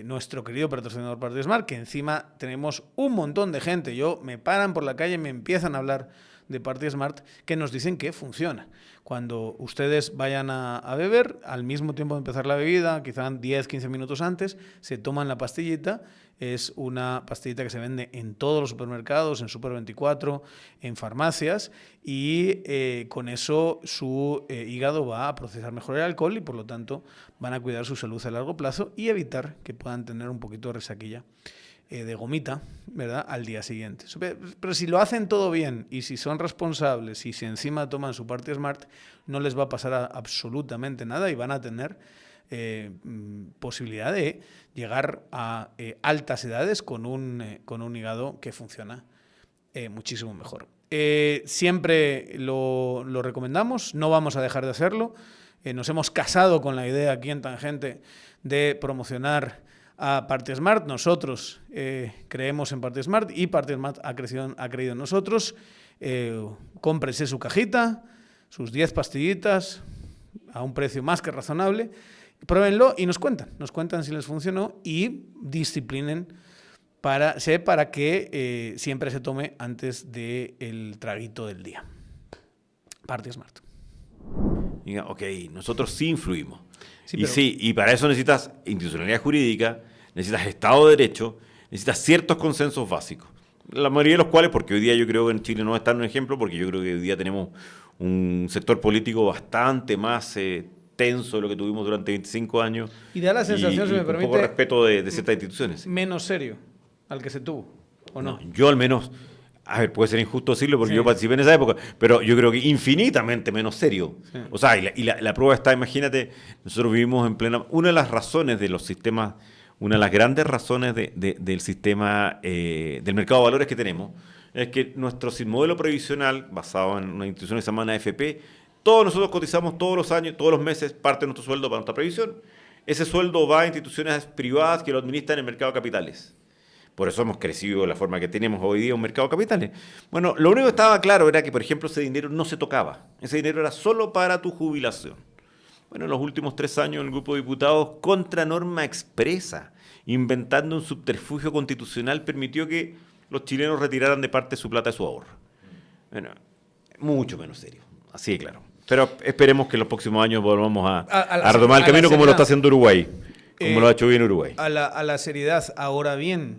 Nuestro querido patrocinador PartySmart, que encima tenemos un montón de gente. Me paran por la calle y me empiezan a hablar de PartySmart, que nos dicen que funciona. Cuando ustedes vayan a beber, al mismo tiempo de empezar la bebida, quizá 10, 15 minutos antes, se toman la pastillita. Es una pastillita que se vende en todos los supermercados, en Super24, en farmacias, y con eso su hígado va a procesar mejor el alcohol y por lo tanto van a cuidar su salud a largo plazo y evitar que puedan tener un poquito de resaquilla de gomita, ¿verdad?, al día siguiente. Pero si lo hacen todo bien y si son responsables y si encima toman su PartySmart, no les va a pasar absolutamente nada y van a tener posibilidad de llegar a altas edades con un hígado que funciona muchísimo mejor. Siempre lo recomendamos, no vamos a dejar de hacerlo. Nos hemos casado con la idea aquí en Tangente de promocionar a PartySmart. Nosotros creemos en PartySmart y PartySmart ha creído en nosotros. Cómprese su cajita, sus 10 pastillitas a un precio más que razonable. Pruébenlo y nos cuentan si les funcionó, y disciplinen para que siempre se tome antes del traguito del día. PartySmart. Ok, nosotros sí influimos. Sí, y para eso necesitas institucionalidad jurídica, necesitas Estado de Derecho, necesitas ciertos consensos básicos. La mayoría de los cuales, porque hoy día yo creo que en Chile no está en un ejemplo, porque yo creo que hoy día tenemos un sector político bastante más tenso de lo que tuvimos durante 25 años. Y da la sensación, si me permite, un poco respeto de ciertas instituciones. Menos serio al que se tuvo, ¿o no? Yo al menos, a ver, puede ser injusto decirlo porque yo participé en esa época, pero yo creo que infinitamente menos serio. Sí. O sea, la prueba está, imagínate, nosotros vivimos en plena... Una de las razones de los sistemas, una de las grandes razones del sistema del mercado de valores que tenemos, es que nuestro modelo previsional, basado en una institución que se llama una AFP, todos nosotros cotizamos todos los años, todos los meses, parte de nuestro sueldo para nuestra previsión. Ese sueldo va a instituciones privadas que lo administran en el mercado de capitales. Por eso hemos crecido de la forma que tenemos hoy día un mercado de capitales. Bueno, lo único que estaba claro era que, por ejemplo, ese dinero no se tocaba. Ese dinero era solo para tu jubilación. Bueno, en los últimos 3 años el grupo de diputados, contra norma expresa, inventando un subterfugio constitucional, permitió que los chilenos retiraran de parte su plata de su ahorro. Bueno, mucho menos serio, así de claro. Pero esperemos que en los próximos años volvamos a retomar el camino como lo está haciendo Uruguay, como lo ha hecho bien Uruguay. A la seriedad, ahora bien,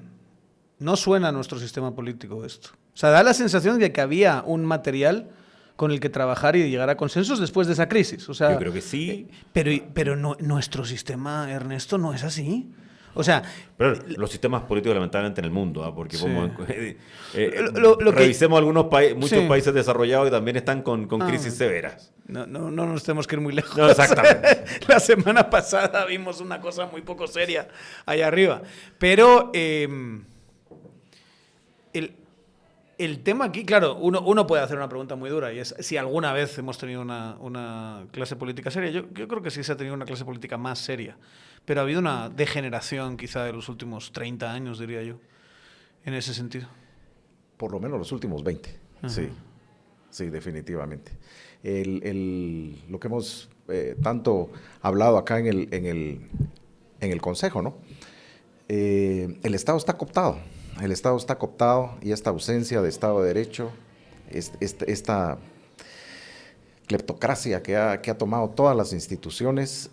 no suena a nuestro sistema político esto. O sea, da la sensación de que había un material con el que trabajar y llegar a consensos después de esa crisis. O sea, yo creo que sí. Pero no, nuestro sistema, Ernesto, no es así. O sea, pero los sistemas políticos lamentablemente en el mundo, porque sí. revisemos algunos muchos sí. países desarrollados que también están con crisis severas. No nos tenemos que ir muy lejos. No, exactamente. La semana pasada vimos una cosa muy poco seria allá arriba. Pero el tema aquí, claro, uno puede hacer una pregunta muy dura y es si alguna vez hemos tenido una clase política seria. Yo creo que sí se ha tenido una clase política más seria, pero ha habido una degeneración quizá de los últimos 30 años, diría yo, en ese sentido. Por lo menos los últimos 20, sí. Sí, definitivamente. Lo que hemos tanto hablado acá en el Consejo, ¿no? El Estado está cooptado. El Estado está cooptado y esta ausencia de Estado de Derecho, esta cleptocracia que ha tomado todas las instituciones,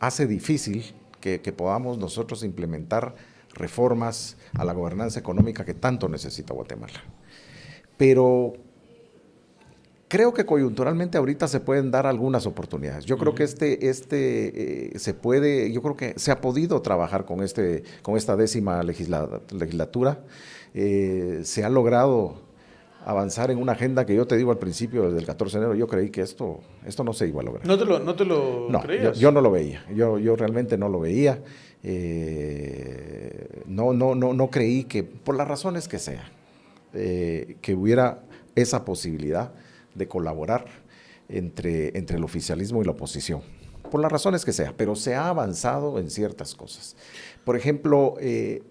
hace difícil que podamos nosotros implementar reformas a la gobernanza económica que tanto necesita Guatemala. Pero creo que coyunturalmente ahorita se pueden dar algunas oportunidades. Yo creo que se puede, yo creo que se ha podido trabajar con esta 10ª legislatura. Se ha logrado avanzar en una agenda que yo te digo al principio, desde el 14 de enero, yo creí que esto no se iba a lograr. ¿No te lo creías? Yo no lo veía. Yo realmente no lo veía. No creí que, por las razones que sea, que hubiera esa posibilidad de colaborar entre el oficialismo y la oposición, por las razones que sea, pero se ha avanzado en ciertas cosas. Por ejemplo,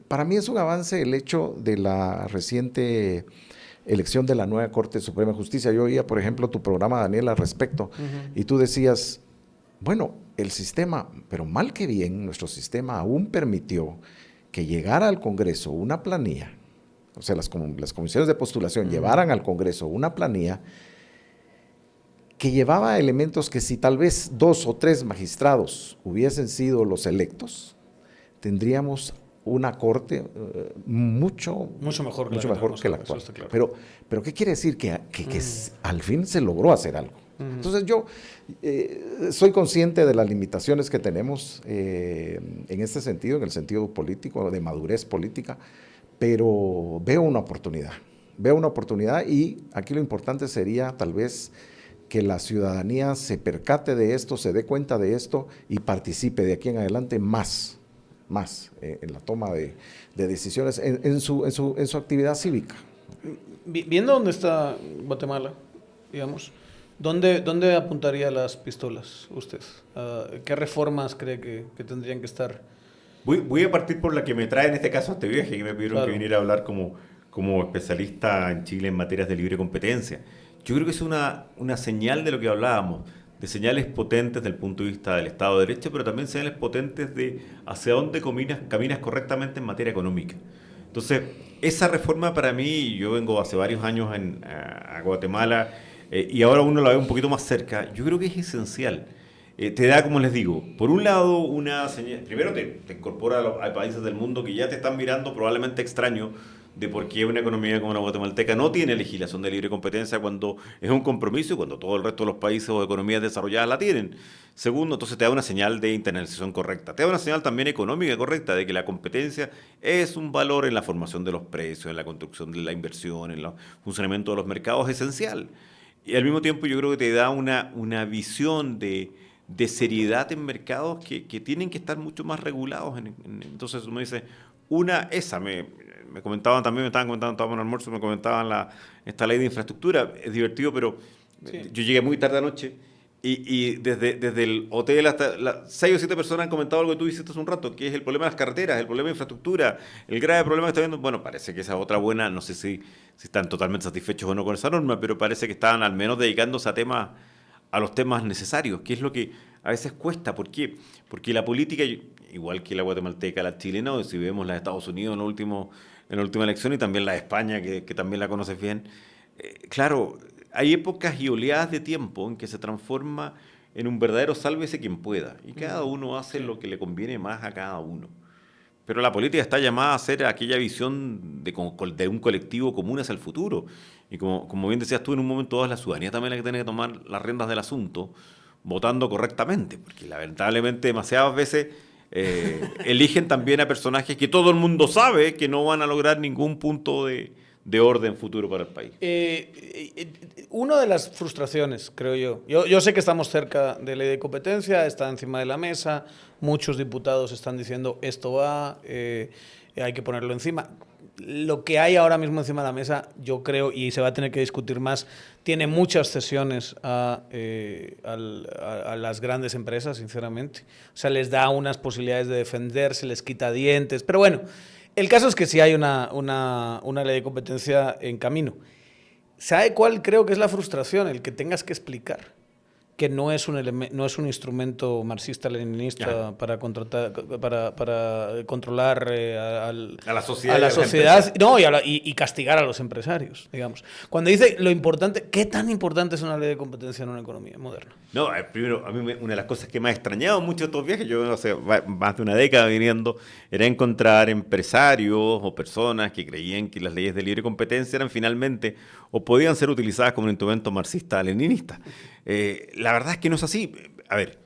para mí es un avance el hecho de la reciente elección de la nueva Corte Suprema de Justicia. Yo oía, por ejemplo, tu programa, Daniel, al respecto, y tú decías, bueno, el sistema, pero mal que bien, nuestro sistema aún permitió que llegara al Congreso una planilla, o sea, las comisiones de postulación llevaran al Congreso una planilla que llevaba elementos que si tal vez 2 o 3 magistrados hubiesen sido los electos, tendríamos una corte mucho mejor que la actual. Claro. Pero ¿qué quiere decir? Que al fin se logró hacer algo. Entonces yo soy consciente de las limitaciones que tenemos en este sentido, en el sentido político, de madurez política, pero veo una oportunidad y aquí lo importante sería tal vez que la ciudadanía se percate de esto, se dé cuenta de esto y participe de aquí en adelante más en la toma de decisiones en su actividad cívica. Viendo dónde está Guatemala, digamos, ¿dónde apuntaría las pistolas usted? ¿Qué reformas cree que tendrían que estar? Voy a partir por la que me trae en este caso este viaje, que me pidieron que viniera a hablar como especialista en Chile en materias de libre competencia. Yo creo que es una señal de lo que hablábamos, de señales potentes desde el punto de vista del Estado de Derecho, pero también señales potentes de hacia dónde caminas correctamente en materia económica. Entonces, esa reforma para mí, yo vengo hace varios años a Guatemala y ahora uno la ve un poquito más cerca, yo creo que es esencial. Te da, como les digo, por un lado una señal, primero te incorpora a países del mundo que ya te están mirando probablemente extraño de por qué una economía como la guatemalteca no tiene legislación de libre competencia cuando es un compromiso y cuando todo el resto de los países o economías desarrolladas la tienen. Segundo, entonces te da una señal de internalización correcta. Te da una señal también económica correcta de que la competencia es un valor en la formación de los precios, en la construcción de la inversión, en el funcionamiento de los mercados esencial. Y al mismo tiempo yo creo que te da una visión de seriedad en mercados que tienen que estar mucho más regulados. Entonces uno dice, me comentaban también, me estaban comentando, estábamos en el almuerzo, me comentaban esta ley de infraestructura. Es divertido, pero sí. Yo llegué muy tarde anoche y desde el hotel hasta 6 o 7 personas han comentado algo que tú dijiste hace un rato, que es el problema de las carreteras, el problema de infraestructura, el grave problema que está viendo. Bueno, parece que esa otra buena, no sé si están totalmente satisfechos o no con esa norma, pero parece que estaban al menos dedicándose a los temas necesarios, que es lo que a veces cuesta. ¿Por qué? Porque la política, igual que la guatemalteca, la chilena, si vemos la de Estados Unidos en la última elección y también la de España, que también la conoces bien, claro, hay épocas y oleadas de tiempo en que se transforma en un verdadero sálvese quien pueda, y cada uno hace lo que le conviene más a cada uno. Pero la política está llamada a ser aquella visión de un colectivo común hacia el futuro. Y como bien decías tú en un momento dado, es la ciudadanía también la que tiene que tomar las riendas del asunto, votando correctamente. Porque lamentablemente demasiadas veces eligen también a personajes que todo el mundo sabe que no van a lograr ningún punto de orden futuro para el país. Una de las frustraciones, creo yo sé que estamos cerca de ley de competencia, está encima de la mesa, muchos diputados están diciendo esto va, hay que ponerlo encima. Lo que hay ahora mismo encima de la mesa, yo creo, y se va a tener que discutir más, tiene muchas cesiones a las grandes empresas, sinceramente. O sea, les da unas posibilidades de defenderse, les quita dientes, pero bueno, el caso es que sí hay una ley de competencia en camino. ¿Sabe cuál creo que es la frustración? El que tengas que explicar que no es un instrumento marxista-leninista para controlar a la sociedad no, y castigar a los empresarios, digamos. Cuando dice lo importante, ¿qué tan importante es una ley de competencia en una economía moderna? No, primero, a mí una de las cosas que me ha extrañado mucho estos viajes, yo no sé, más de una década viniendo, era encontrar empresarios o personas que creían que las leyes de libre competencia eran finalmente o podían ser utilizadas como un instrumento marxista-leninista. La verdad es que no es así. A ver,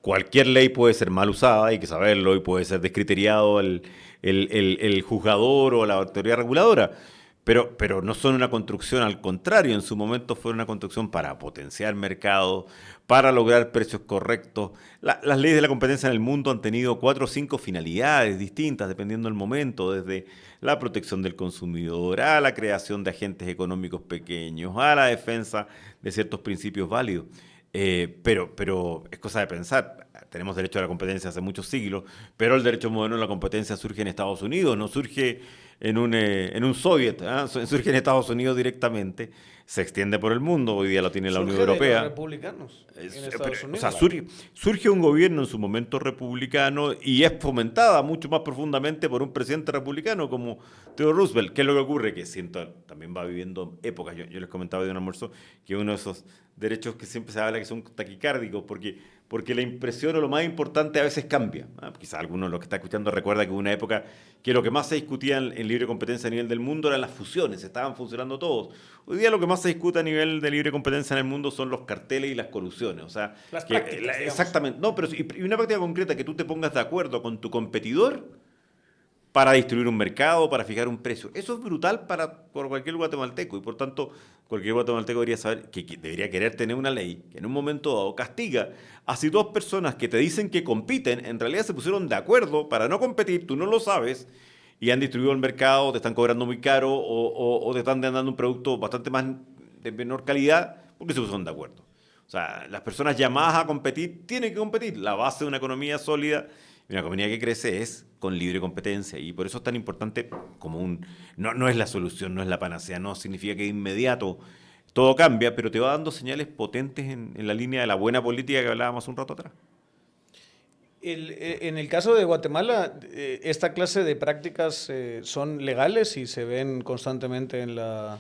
cualquier ley puede ser mal usada, hay que saberlo, y puede ser descriteriado el juzgador o la autoridad reguladora, pero no son una construcción, al contrario, en su momento fue una construcción para potenciar mercados, para lograr precios correctos. Las leyes de la competencia en el mundo han tenido 4 o 5 finalidades distintas, dependiendo del momento, desde la protección del consumidor, a la creación de agentes económicos pequeños, a la defensa de ciertos principios válidos. Pero es cosa de pensar. Tenemos derecho a la competencia hace muchos siglos, pero el derecho moderno a la competencia surge en Estados Unidos, no surge en un soviet, surge en Estados Unidos directamente, se extiende por el mundo, hoy día lo tiene la Unión Europea. De los republicanos en Estados Unidos. O sea, surge un gobierno en su momento republicano y es fomentada mucho más profundamente por un presidente republicano como Theodore Roosevelt. ¿Qué es lo que ocurre? Que también va viviendo épocas. Yo les comentaba de un almuerzo que uno de esos derechos que siempre se habla que son taquicárdicos, porque la impresión o lo más importante a veces cambia. Quizás alguno de los que está escuchando recuerda que hubo una época que lo que más se discutía en libre competencia a nivel del mundo eran las fusiones, estaban funcionando todos. Hoy día lo que más se discute a nivel de libre competencia en el mundo son los carteles y las colusiones. O sea, las prácticas, exactamente. No, pero y una práctica concreta, que tú te pongas de acuerdo con tu competidor para distribuir un mercado, para fijar un precio. Eso es brutal por cualquier guatemalteco, y por tanto cualquier guatemalteco debería saber que debería querer tener una ley que en un momento dado castiga a si 2 personas que te dicen que compiten, en realidad se pusieron de acuerdo para no competir, tú no lo sabes, y han distribuido el mercado, te están cobrando muy caro o te están dando un producto bastante más de menor calidad porque se pusieron de acuerdo. O sea, las personas llamadas a competir tienen que competir. La base de una economía sólida, una economía que crece, es con libre competencia, y por eso es tan importante como no es la solución, no es la panacea, no significa que de inmediato todo cambia, pero te va dando señales potentes en la línea de la buena política que hablábamos un rato atrás. En el caso de Guatemala, esta clase de prácticas son legales y se ven constantemente en la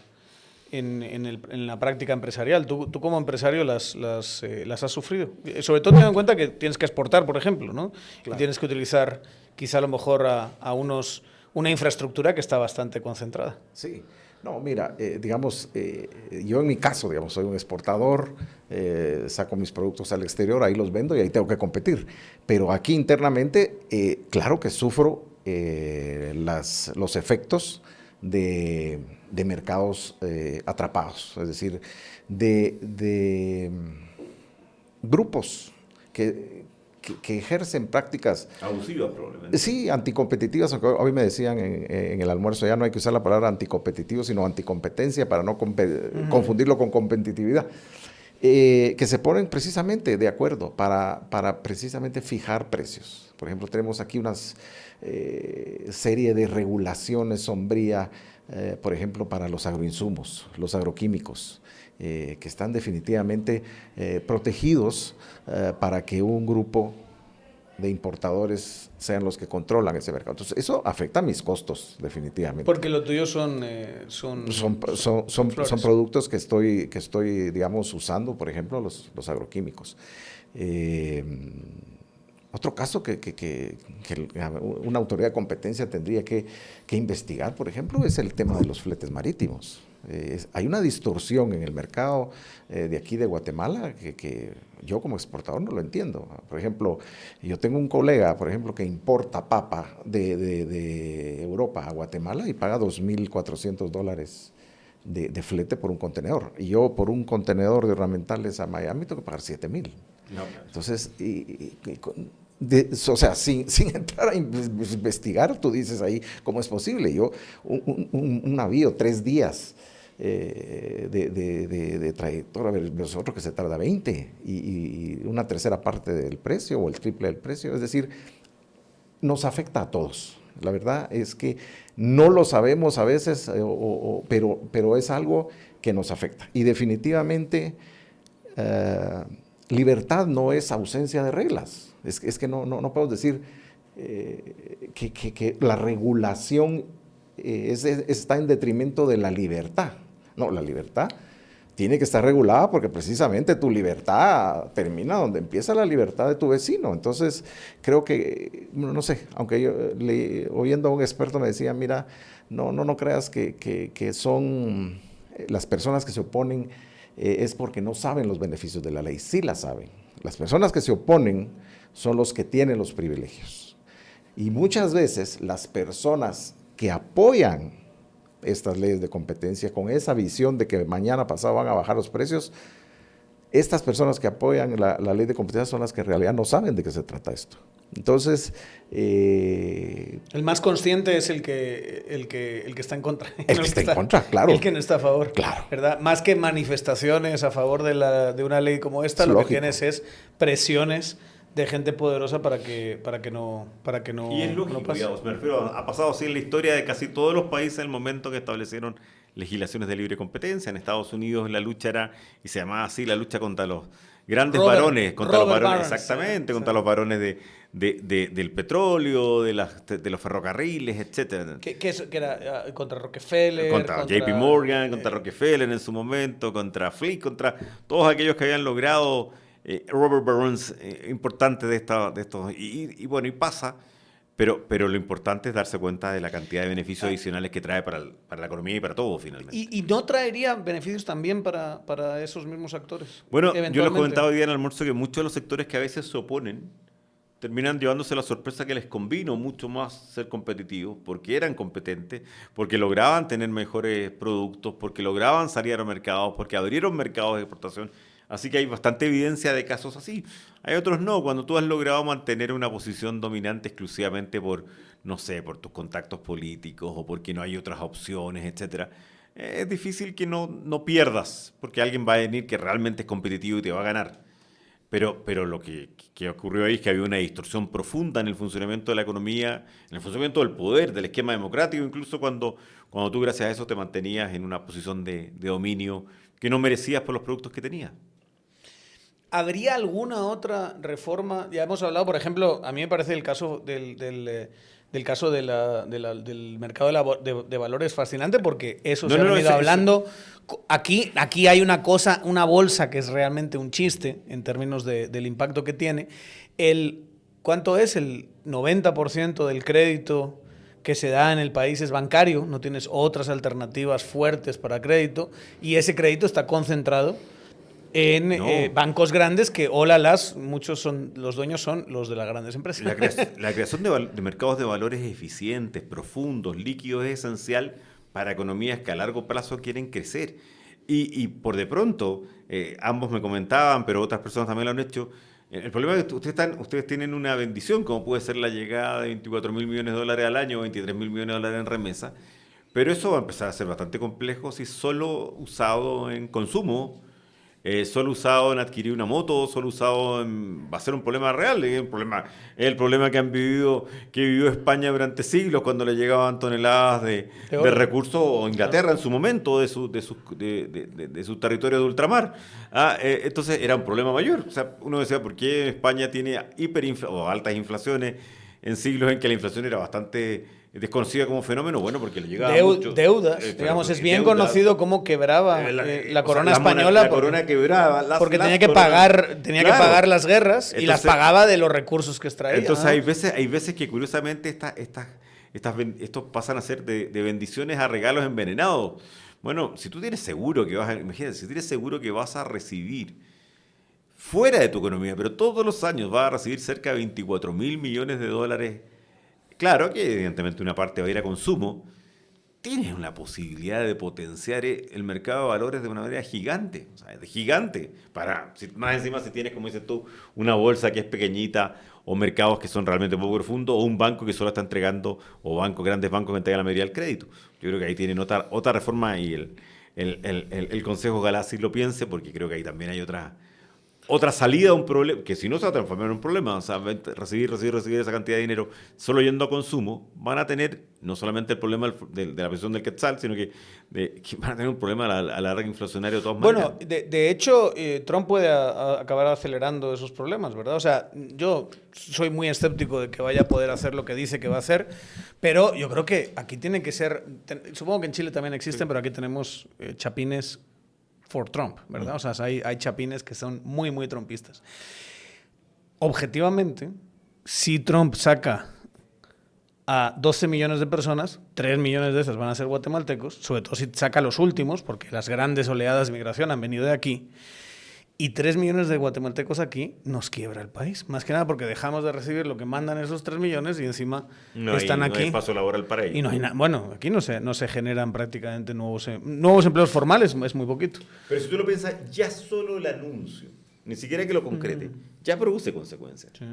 práctica empresarial. Tú como empresario las has sufrido. Sobre todo teniendo en cuenta que tienes que exportar, por ejemplo, ¿no? Claro. Y tienes que utilizar quizá a lo mejor una infraestructura que está bastante concentrada. Sí. No, mira, digamos, yo en mi caso, digamos, soy un exportador, saco mis productos al exterior, ahí los vendo y ahí tengo que competir. Pero aquí internamente, claro que sufro los efectos de mercados atrapados, es decir, de grupos que ejercen prácticas abusivas, probablemente. Sí, anticompetitivas, aunque hoy me decían en el almuerzo, ya no hay que usar la palabra anticompetitivo, sino anticompetencia, para no confundirlo con competitividad, que se ponen precisamente de acuerdo para precisamente fijar precios. Por ejemplo, tenemos aquí una serie de regulaciones sombrías, por ejemplo, para los agroinsumos, los agroquímicos, que están definitivamente protegidos para que un grupo de importadores sean los que controlan ese mercado. Entonces, eso afecta a mis costos, definitivamente. Porque lo tuyo son productos que estoy, digamos, usando, por ejemplo, los agroquímicos. Otro caso que una autoridad de competencia tendría que investigar, por ejemplo, es el tema de los fletes marítimos. Hay una distorsión en el mercado de aquí de Guatemala que yo como exportador no lo entiendo. Por ejemplo, yo tengo un colega, por ejemplo, que importa papa de Europa a Guatemala y paga $2,400 de flete por un contenedor. Y yo por un contenedor de ornamentales a Miami tengo que pagar $7,000. No. Entonces, o sea, sin entrar a investigar, tú dices ahí, ¿cómo es posible? Yo, un navío, 3 días de trayectoria, nosotros que se tarda 20 y una tercera parte del precio o el triple del precio, es decir, nos afecta a todos. La verdad es que no lo sabemos a veces, pero es algo que nos afecta. Y definitivamente, libertad no es ausencia de reglas. Es que no podemos decir que la regulación está en detrimento de la libertad. No, la libertad tiene que estar regulada porque precisamente tu libertad termina donde empieza la libertad de tu vecino. Entonces, creo que, no sé, aunque yo oyendo a un experto me decía, mira, no creas que son las personas que se oponen es porque no saben los beneficios de la ley. Sí la saben. Las personas que se oponen son los que tienen los privilegios. Y muchas veces las personas que apoyan estas leyes de competencia con esa visión de que mañana pasado van a bajar los precios, estas personas que apoyan la ley de competencia son las que en realidad no saben de qué se trata esto. Entonces, el más consciente es el que está en contra. El que está en contra, claro. El que no está a favor. Claro. ¿Verdad? Más que manifestaciones a favor de una ley como esta, Es lo lógico. que tienes es presiones de gente poderosa para que no Y es lógico, no pase. digamos, me refiero, ha pasado así en la historia de casi todos los países en el momento que establecieron legislaciones de libre competencia. En Estados Unidos la lucha era, y se llamaba así, la lucha contra los grandes varones, contra los varones, Barons, exactamente, sí. contra los varones del petróleo, de los ferrocarriles, etcétera. Que era contra Rockefeller. Contra JP Morgan, contra Rockefeller en su momento, contra Flick, contra todos aquellos que habían logrado Robert Barons importantes de estos. Y bueno, y pasa, pero lo importante es darse cuenta de la cantidad de beneficios adicionales que trae para la economía y para todo, finalmente. ¿Y no traería beneficios también para esos mismos actores? Bueno, yo les comentaba hoy día en el almuerzo que muchos de los sectores que a veces se oponen terminan llevándose la sorpresa que les convino mucho más ser competitivos, porque eran competentes, porque lograban tener mejores productos, porque lograban salir a los mercados, porque abrieron mercados de exportación. Así que hay bastante evidencia de casos así. Hay otros no, cuando tú has logrado mantener una posición dominante exclusivamente por, no sé, por tus contactos políticos o porque no hay otras opciones, etcétera. Es difícil que no pierdas, porque alguien va a venir que realmente es competitivo y te va a ganar. Pero lo que ocurrió ahí es que había una distorsión profunda en el funcionamiento de la economía, en el funcionamiento del poder, del esquema democrático, incluso cuando tú gracias a eso te mantenías en una posición de dominio que no merecías por los productos que tenías. ¿Habría alguna otra reforma? Ya hemos hablado, por ejemplo, a mí me parece el caso del caso del mercado de valores fascinante, porque eso se ha venido hablando. Aquí hay una cosa, una bolsa que es realmente un chiste en términos del impacto que tiene. ¿Cuánto es? El 90% del crédito que se da en el país es bancario, no tienes otras alternativas fuertes para crédito, y ese crédito está concentrado en bancos grandes que, muchos los dueños son los de las grandes empresas. La creación de mercados de valores eficientes, profundos, líquidos es esencial para economías que a largo plazo quieren crecer. Y por de pronto, ambos me comentaban, pero otras personas también lo han hecho, el problema es que ustedes tienen una bendición, como puede ser la llegada de $24,000 millones al año, $23,000 millones en remesa, pero eso va a empezar a ser bastante complejo si solo usado en consumo, solo usado en adquirir una moto, solo usado va a ser un problema real, es el problema que vivió España durante siglos cuando le llegaban toneladas de recursos, o Inglaterra en su momento, de su territorio de ultramar. Entonces era un problema mayor. O sea, uno decía, ¿por qué España tiene altas inflaciones? en siglos en que la inflación era bastante desconocida como fenómeno, bueno, porque le llegaba mucho. Deudas, digamos, es bien conocido cómo quebraba la corona española. La corona quebraba. Porque tenía que pagar las guerras, entonces, y las pagaba de los recursos que extraía. Entonces hay veces que curiosamente estos pasan a ser de bendiciones a regalos envenenados. Bueno, si tú tienes seguro que imagínate, si tienes seguro que vas a recibir fuera de tu economía, pero todos los años vas a recibir cerca de 24.000 millones de dólares. Claro que evidentemente una parte va a ir a consumo. Tienes una posibilidad de potenciar el mercado de valores de una manera gigante. O sea, de gigante. Más encima si tienes, como dices tú, una bolsa que es pequeñita o mercados que son realmente poco profundos o un banco que solo está entregando, o grandes bancos que entregan la mayoría del crédito. Yo creo que ahí tienen otra reforma y el Consejo ojalá sí lo piense, porque creo que ahí también hay otra salida a un problema, que si no se va a transformar en un problema, o sea, recibir esa cantidad de dinero solo yendo a consumo, van a tener no solamente el problema de la presión del quetzal, sino que van a tener un problema a la larga inflacionario de todas maneras. Bueno, de hecho, Trump puede acabar acelerando esos problemas, ¿verdad? O sea, yo soy muy escéptico de que vaya a poder hacer lo que dice que va a hacer, pero yo creo que aquí tiene que ser, supongo que en Chile también existen, pero aquí tenemos chapines for Trump, ¿verdad? O sea, hay chapines que son muy, muy trumpistas. Objetivamente, si Trump saca a 12 millones de personas, 3 millones de esas van a ser guatemaltecos, sobre todo si saca los últimos, porque las grandes oleadas de migración han venido de aquí, y 3 millones de guatemaltecos aquí, nos quiebra el país. Más que nada porque dejamos de recibir lo que mandan esos 3 millones y encima están aquí. No hay paso laboral para ellos. Y no hay bueno, aquí no se generan prácticamente nuevos empleos formales, es muy poquito. Pero si tú lo piensas, ya solo el anuncio, ni siquiera que lo concrete, ya produce consecuencias. Sí.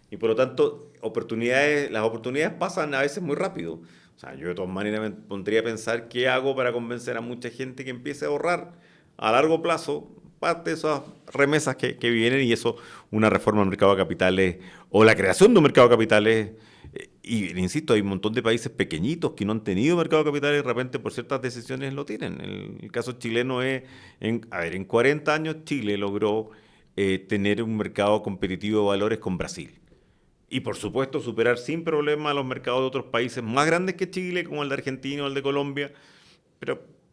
Y por lo tanto, las oportunidades pasan a veces muy rápido. O sea, yo de todas maneras me pondría a pensar qué hago para convencer a mucha gente que empiece a ahorrar a largo plazo parte de esas remesas que vienen, y eso, una reforma del mercado de capitales o la creación de un mercado de capitales. Y insisto, hay un montón de países pequeñitos que no han tenido mercado de capitales y de repente por ciertas decisiones lo tienen. El caso chileno es, en 40 años Chile logró tener un mercado competitivo de valores con Brasil. Y por supuesto superar sin problema a los mercados de otros países más grandes que Chile, como el de Argentina o el de Colombia,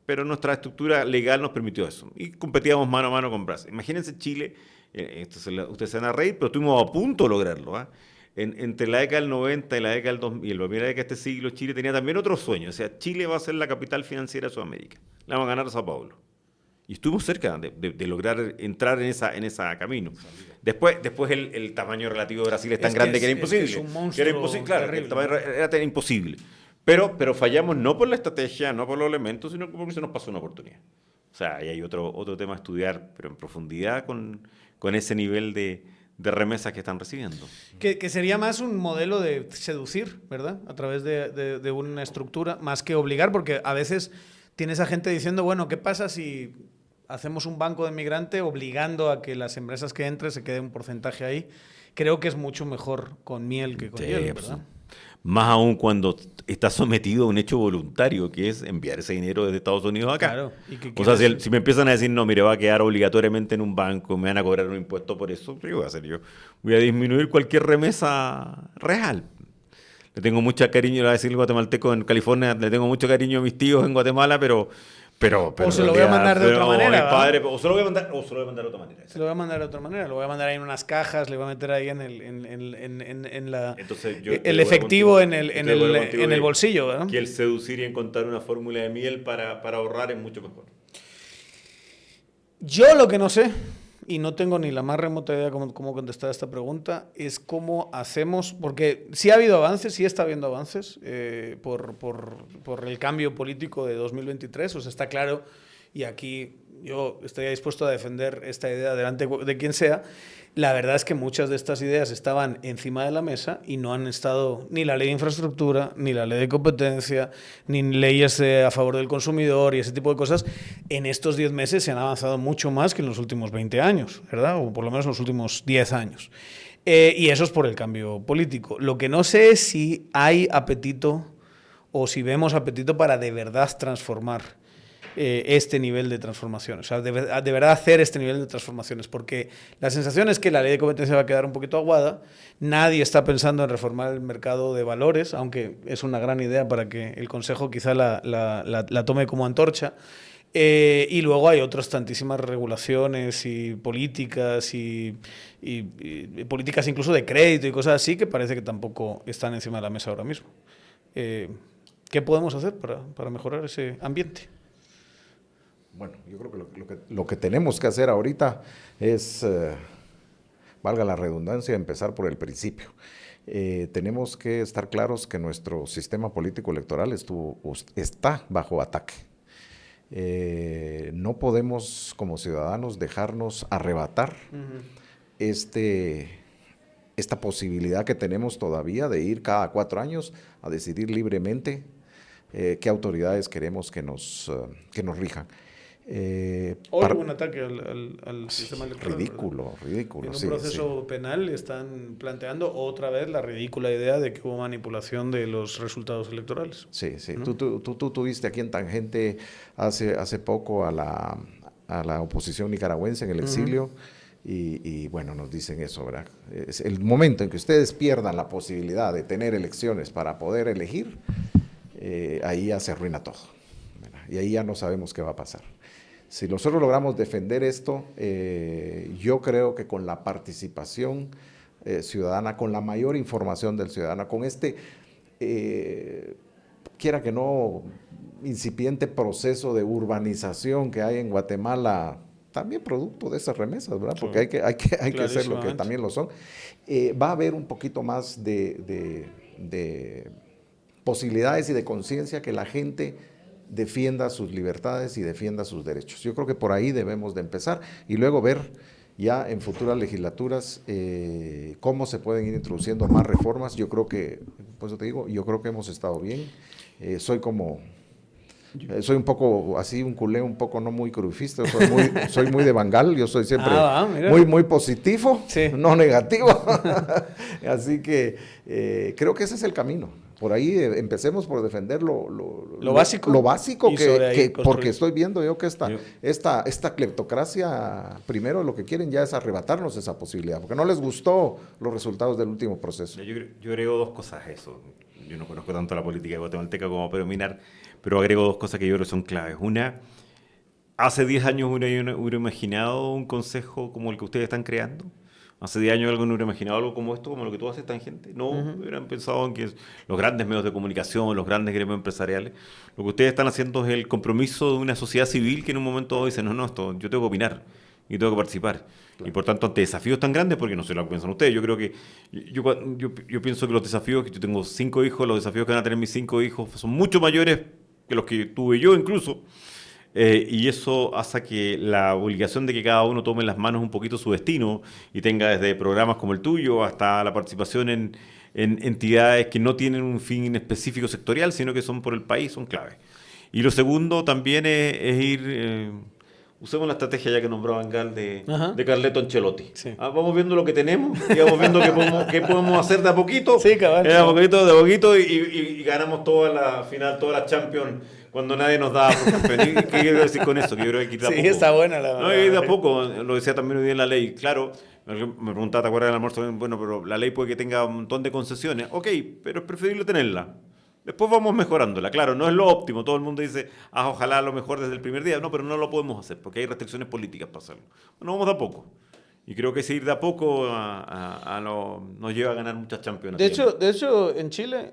pero nuestra estructura legal nos permitió eso. Y competíamos mano a mano con Brasil. Imagínense Chile, ustedes se van a reír, pero estuvimos a punto de lograrlo. Entre la década del 90 y la década del 2000, la primera década de este siglo, Chile tenía también otro sueño. O sea, Chile va a ser la capital financiera de Sudamérica. La vamos a ganar a Sao Paulo. Y estuvimos cerca de lograr entrar en ese camino. Después el tamaño relativo de Brasil es tan grande que era imposible. Es un monstruo claro, el tamaño era imposible. Pero fallamos no por la estrategia, no por los elementos, sino porque se nos pasó una oportunidad. O sea, ahí hay otro tema a estudiar, pero en profundidad con ese nivel de remesas que están recibiendo. Que sería más un modelo de seducir, ¿verdad? A través de una estructura, más que obligar, porque a veces tienes a gente diciendo, bueno, ¿qué pasa si hacemos un banco de migrante obligando a que las empresas que entren se quede un porcentaje ahí? Creo que es mucho mejor con miel que con hiel, ¿verdad? Más aún cuando está sometido a un hecho voluntario, que es enviar ese dinero desde Estados Unidos acá. Claro. O sea, si me empiezan a decir, no, mire, va a quedar obligatoriamente en un banco, me van a cobrar un impuesto por eso, ¿qué voy a hacer yo? Voy a disminuir cualquier remesa real. Le tengo mucho cariño, le voy a decir el guatemalteco en California, le tengo mucho cariño a mis tíos en Guatemala, pero o se lo voy a mandar de otra manera. O se lo voy a mandar de otra manera. Se lo voy a mandar de otra manera. Lo voy a mandar ahí en unas cajas, le voy a meter ahí en el efectivo en el bolsillo, ¿verdad? Que el seducir y encontrar una fórmula de miel para ahorrar es mucho mejor. Yo lo que no sé, y no tengo ni la más remota idea cómo contestar esta pregunta, es cómo hacemos, porque sí ha habido avances, sí está habiendo avances por el cambio político de 2023, o sea, está claro, y aquí yo estaría dispuesto a defender esta idea delante de quien sea. La verdad es que muchas de estas ideas estaban encima de la mesa y no han estado ni la ley de infraestructura, ni la ley de competencia, ni leyes a favor del consumidor y ese tipo de cosas. En estos 10 meses se han avanzado mucho más que en los últimos 20 años, ¿verdad? O por lo menos en los últimos 10 años. Y eso es por el cambio político. Lo que no sé es si hay apetito o si vemos apetito para de verdad transformar este nivel de transformaciones, o sea, de verdad hacer este nivel de transformaciones, porque la sensación es que la ley de competencia va a quedar un poquito aguada, nadie está pensando en reformar el mercado de valores, aunque es una gran idea para que el Consejo quizá la tome como antorcha. Y luego hay otras tantísimas regulaciones y políticas y políticas incluso de crédito y cosas así que parece que tampoco están encima de la mesa ahora mismo. ¿Qué podemos hacer para mejorar ese ambiente? Bueno, yo creo que lo que tenemos que hacer ahorita es, valga la redundancia, empezar por el principio. Tenemos que estar claros que nuestro sistema político electoral está bajo ataque. No podemos como ciudadanos dejarnos arrebatar esta posibilidad que tenemos todavía de ir cada 4 años a decidir libremente qué autoridades queremos que nos rijan. Hoy hubo un ataque al sistema electoral. Ridículo. En un proceso penal están planteando otra vez la ridícula idea de que hubo manipulación de los resultados electorales. Sí. ¿No? Tú tuviste aquí en Tangente hace poco a la oposición nicaragüense en el exilio y bueno, nos dicen eso, ¿verdad? Es el momento en que ustedes pierdan la posibilidad de tener elecciones para poder elegir, ahí ya se arruina todo, ¿verdad? Y ahí ya no sabemos qué va a pasar. Si nosotros logramos defender esto, yo creo que con la participación ciudadana, con la mayor información del ciudadano, con quiera que no, incipiente proceso de urbanización que hay en Guatemala, también producto de esas remesas, ¿verdad? Porque hay que ser lo que también lo son. Va a haber un poquito más de posibilidades y de conciencia que la gente defienda sus libertades y defienda sus derechos. Yo creo que por ahí debemos de empezar y luego ver ya en futuras legislaturas cómo se pueden ir introduciendo más reformas. Yo creo que, por eso te digo, yo creo que hemos estado bien. Soy un poco así, un culé un poco no muy cruifista, soy muy de Bangal, yo soy siempre muy positivo, sí, no negativo. Así que creo que ese es el camino. Por ahí empecemos por defender lo básico. Lo básico, porque estoy viendo yo que esta cleptocracia, primero lo que quieren ya es arrebatarnos esa posibilidad, porque no les gustó los resultados del último proceso. Yo agrego 2 cosas a eso. Yo no conozco tanto la política guatemalteca como para opinar, pero agrego 2 cosas que yo creo que son claves. Una, hace 10 años hubiera imaginado un consejo como el que ustedes están creando. Hace 10 años alguien hubiera imaginado algo como esto, como lo que tú haces, Tangente. No hubieran pensado en que los grandes medios de comunicación, los grandes gremios empresariales. Lo que ustedes están haciendo es el compromiso de una sociedad civil que en un momento dado dice, no, esto yo tengo que opinar y tengo que participar. Claro. Y por tanto, ante desafíos tan grandes, porque no sé lo que piensan ustedes, yo creo que yo pienso que los desafíos, que yo tengo 5 hijos, los desafíos que van a tener mis 5 hijos son mucho mayores que los que tuve yo incluso. Y eso hace que la obligación de que cada uno tome en las manos un poquito su destino y tenga desde programas como el tuyo hasta la participación en entidades que no tienen un fin específico sectorial, sino que son por el país, son claves. Y lo segundo también es ir... usemos la estrategia ya que nombró Bangal de Carleto Ancelotti. Sí. Vamos viendo lo que tenemos y vamos viendo qué podemos hacer de a poquito. Sí, cabal. De a poquito y ganamos todas las Champions cuando nadie nos da por campeón. ¿Qué quiero decir con eso? Que yo creo que hay que ir de a poco. Sí, está buena la verdad. No, y de a poco, lo decía también hoy día en la ley. Claro, me preguntaba, ¿te acuerdas del almuerzo? Bueno, pero la ley puede que tenga un montón de concesiones. Ok, pero es preferible tenerla. Después vamos mejorándola. Claro, no es lo óptimo. Todo el mundo dice, ojalá lo mejor desde el primer día. No, pero no lo podemos hacer porque hay restricciones políticas para hacerlo. Bueno, vamos de a poco. Y creo que seguir de a poco nos lleva a ganar muchas Champions. De hecho, en Chile,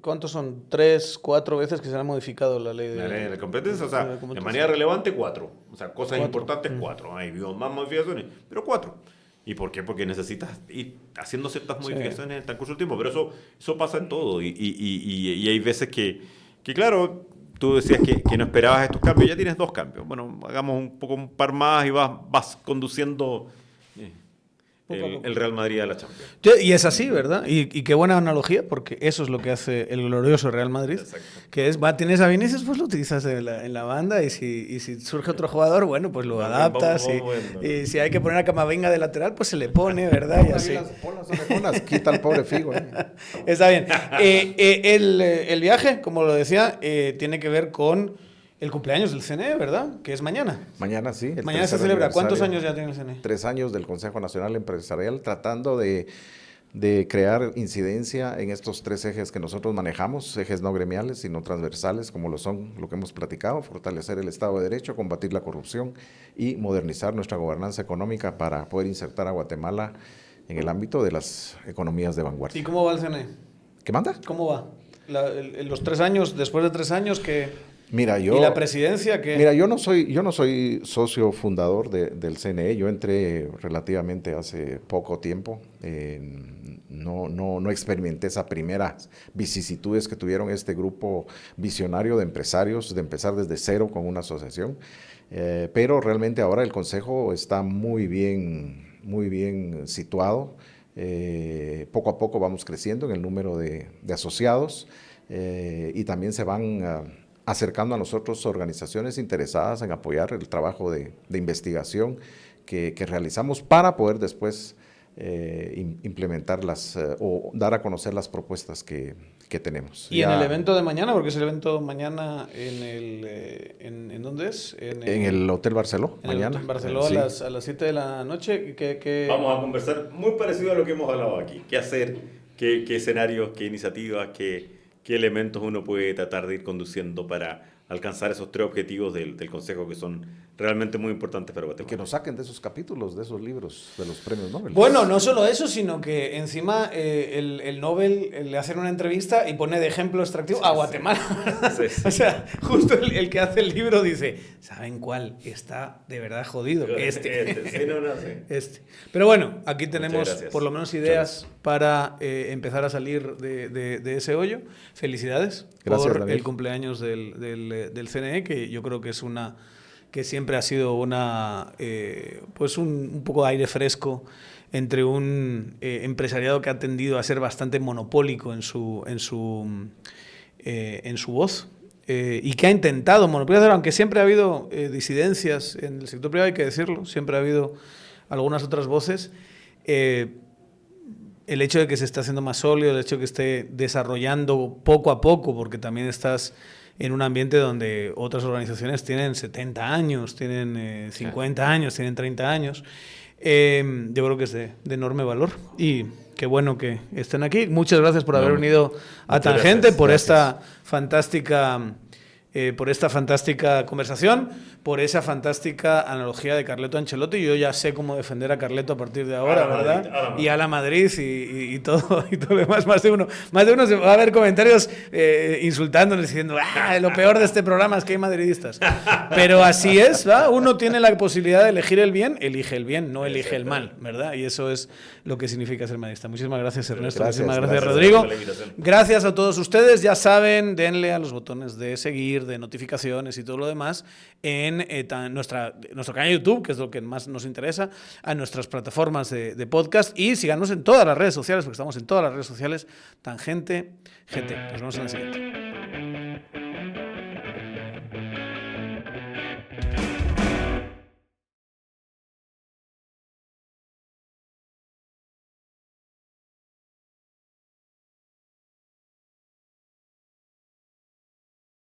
¿cuántos son? 3, 4 veces que se ha modificado la ley de competencia. O sea, de manera relevante 4. O sea, cosas importantes 4. Hay más modificaciones, pero 4. ¿Y por qué? Porque necesitas ir haciendo ciertas modificaciones en el transcurso del tiempo. Pero eso pasa en todo. Y hay veces que claro, tú decías que no esperabas estos cambios. Ya tienes 2 cambios. Bueno, hagamos un par más y vas conduciendo el Real Madrid a la Champions. Y es así, ¿verdad? Y qué buena analogía, porque eso es lo que hace el glorioso Real Madrid. Exacto. Que es, tienes a Vinicius, pues lo utilizas en la banda y si surge otro jugador, bueno, pues lo adaptas. Y si hay que poner a Camavinga de lateral, pues se le pone, ¿verdad? Y así. Ponlas, quita al pobre Figo. Está bien. El viaje, como lo decía, tiene que ver con el cumpleaños del CNE, ¿verdad? Que es mañana. Mañana sí. Mañana se celebra. ¿Cuántos años ya tiene el CNE? 3 años del Consejo Nacional Empresarial, tratando de crear incidencia en estos 3 ejes que nosotros manejamos, ejes no gremiales, sino transversales, como lo son, lo que hemos platicado, fortalecer el Estado de Derecho, combatir la corrupción y modernizar nuestra gobernanza económica para poder insertar a Guatemala en el ámbito de las economías de vanguardia. ¿Y cómo va el CNE? ¿Qué manda? ¿Cómo va? Los 3 años, después de 3 años, Mira, ¿y la presidencia qué? Mira, yo no soy socio fundador del CNE, yo entré relativamente hace poco tiempo, no experimenté esas primeras vicisitudes que tuvieron este grupo visionario de empresarios, de empezar desde cero con una asociación, pero realmente ahora el Consejo está muy bien situado, poco a poco vamos creciendo en el número de asociados y también se van acercando a nosotros organizaciones interesadas en apoyar el trabajo de investigación que realizamos para poder después implementarlas o dar a conocer las propuestas que tenemos. ¿Y en el evento de mañana? Porque es el evento mañana ¿en dónde es? En el Hotel Barceló, mañana. En el Hotel Barceló sí. a las 7 de la noche. Vamos a conversar muy parecido a lo que hemos hablado aquí. ¿Qué hacer? ¿Qué escenarios? ¿Qué iniciativas? ¿Qué elementos uno puede tratar de ir conduciendo para alcanzar esos 3 objetivos del Consejo que son realmente muy importantes para Guatemala? Que nos saquen de esos capítulos, de esos libros, de los premios Nobel. Bueno, no solo eso, sino que encima el Nobel le hacen una entrevista y pone de ejemplo extractivo a Guatemala. Sí, sí. O sea, justo el que hace el libro dice, ¿saben cuál? Está de verdad jodido. Este. Pero bueno, aquí tenemos por lo menos ideas para empezar a salir de ese hoyo. Felicidades. Gracias, por Daniel. el cumpleaños del CNE, que yo creo que es que siempre ha sido pues un poco de aire fresco entre un empresariado que ha tendido a ser bastante monopólico en su voz y que ha intentado monopolizar, aunque siempre ha habido disidencias en el sector privado, hay que decirlo, siempre ha habido algunas otras voces. El hecho de que se esté haciendo más sólido, el hecho de que esté desarrollando poco a poco, porque también estás en un ambiente donde otras organizaciones tienen 70 años, tienen 50 años, tienen 30 años. Yo creo que es de enorme valor y qué bueno que estén aquí. Muchas gracias por haber venido a Tangente, por esta fantástica conversación, por esa fantástica analogía de Carleto Ancelotti. Yo ya sé cómo defender a Carleto a partir de ahora, ¿verdad? Y a la Madrid y todo lo demás. Más de uno se va a ver comentarios insultándonos, diciendo, lo peor de este programa es que hay madridistas. Pero así es, ¿verdad? Uno tiene la posibilidad de elegir el bien, elige el bien, no elige el mal, ¿verdad? Y eso es lo que significa ser madridista. Muchísimas gracias, Ernesto. Muchísimas gracias, Rodrigo. Gracias a todos ustedes. Ya saben, denle a los botones de seguir, de notificaciones y todo lo demás en nuestro canal de YouTube, que es lo que más nos interesa, a nuestras plataformas de podcast y síganos en todas las redes sociales, porque estamos en todas las redes sociales. Tangente GT. Nos vemos en la siguiente.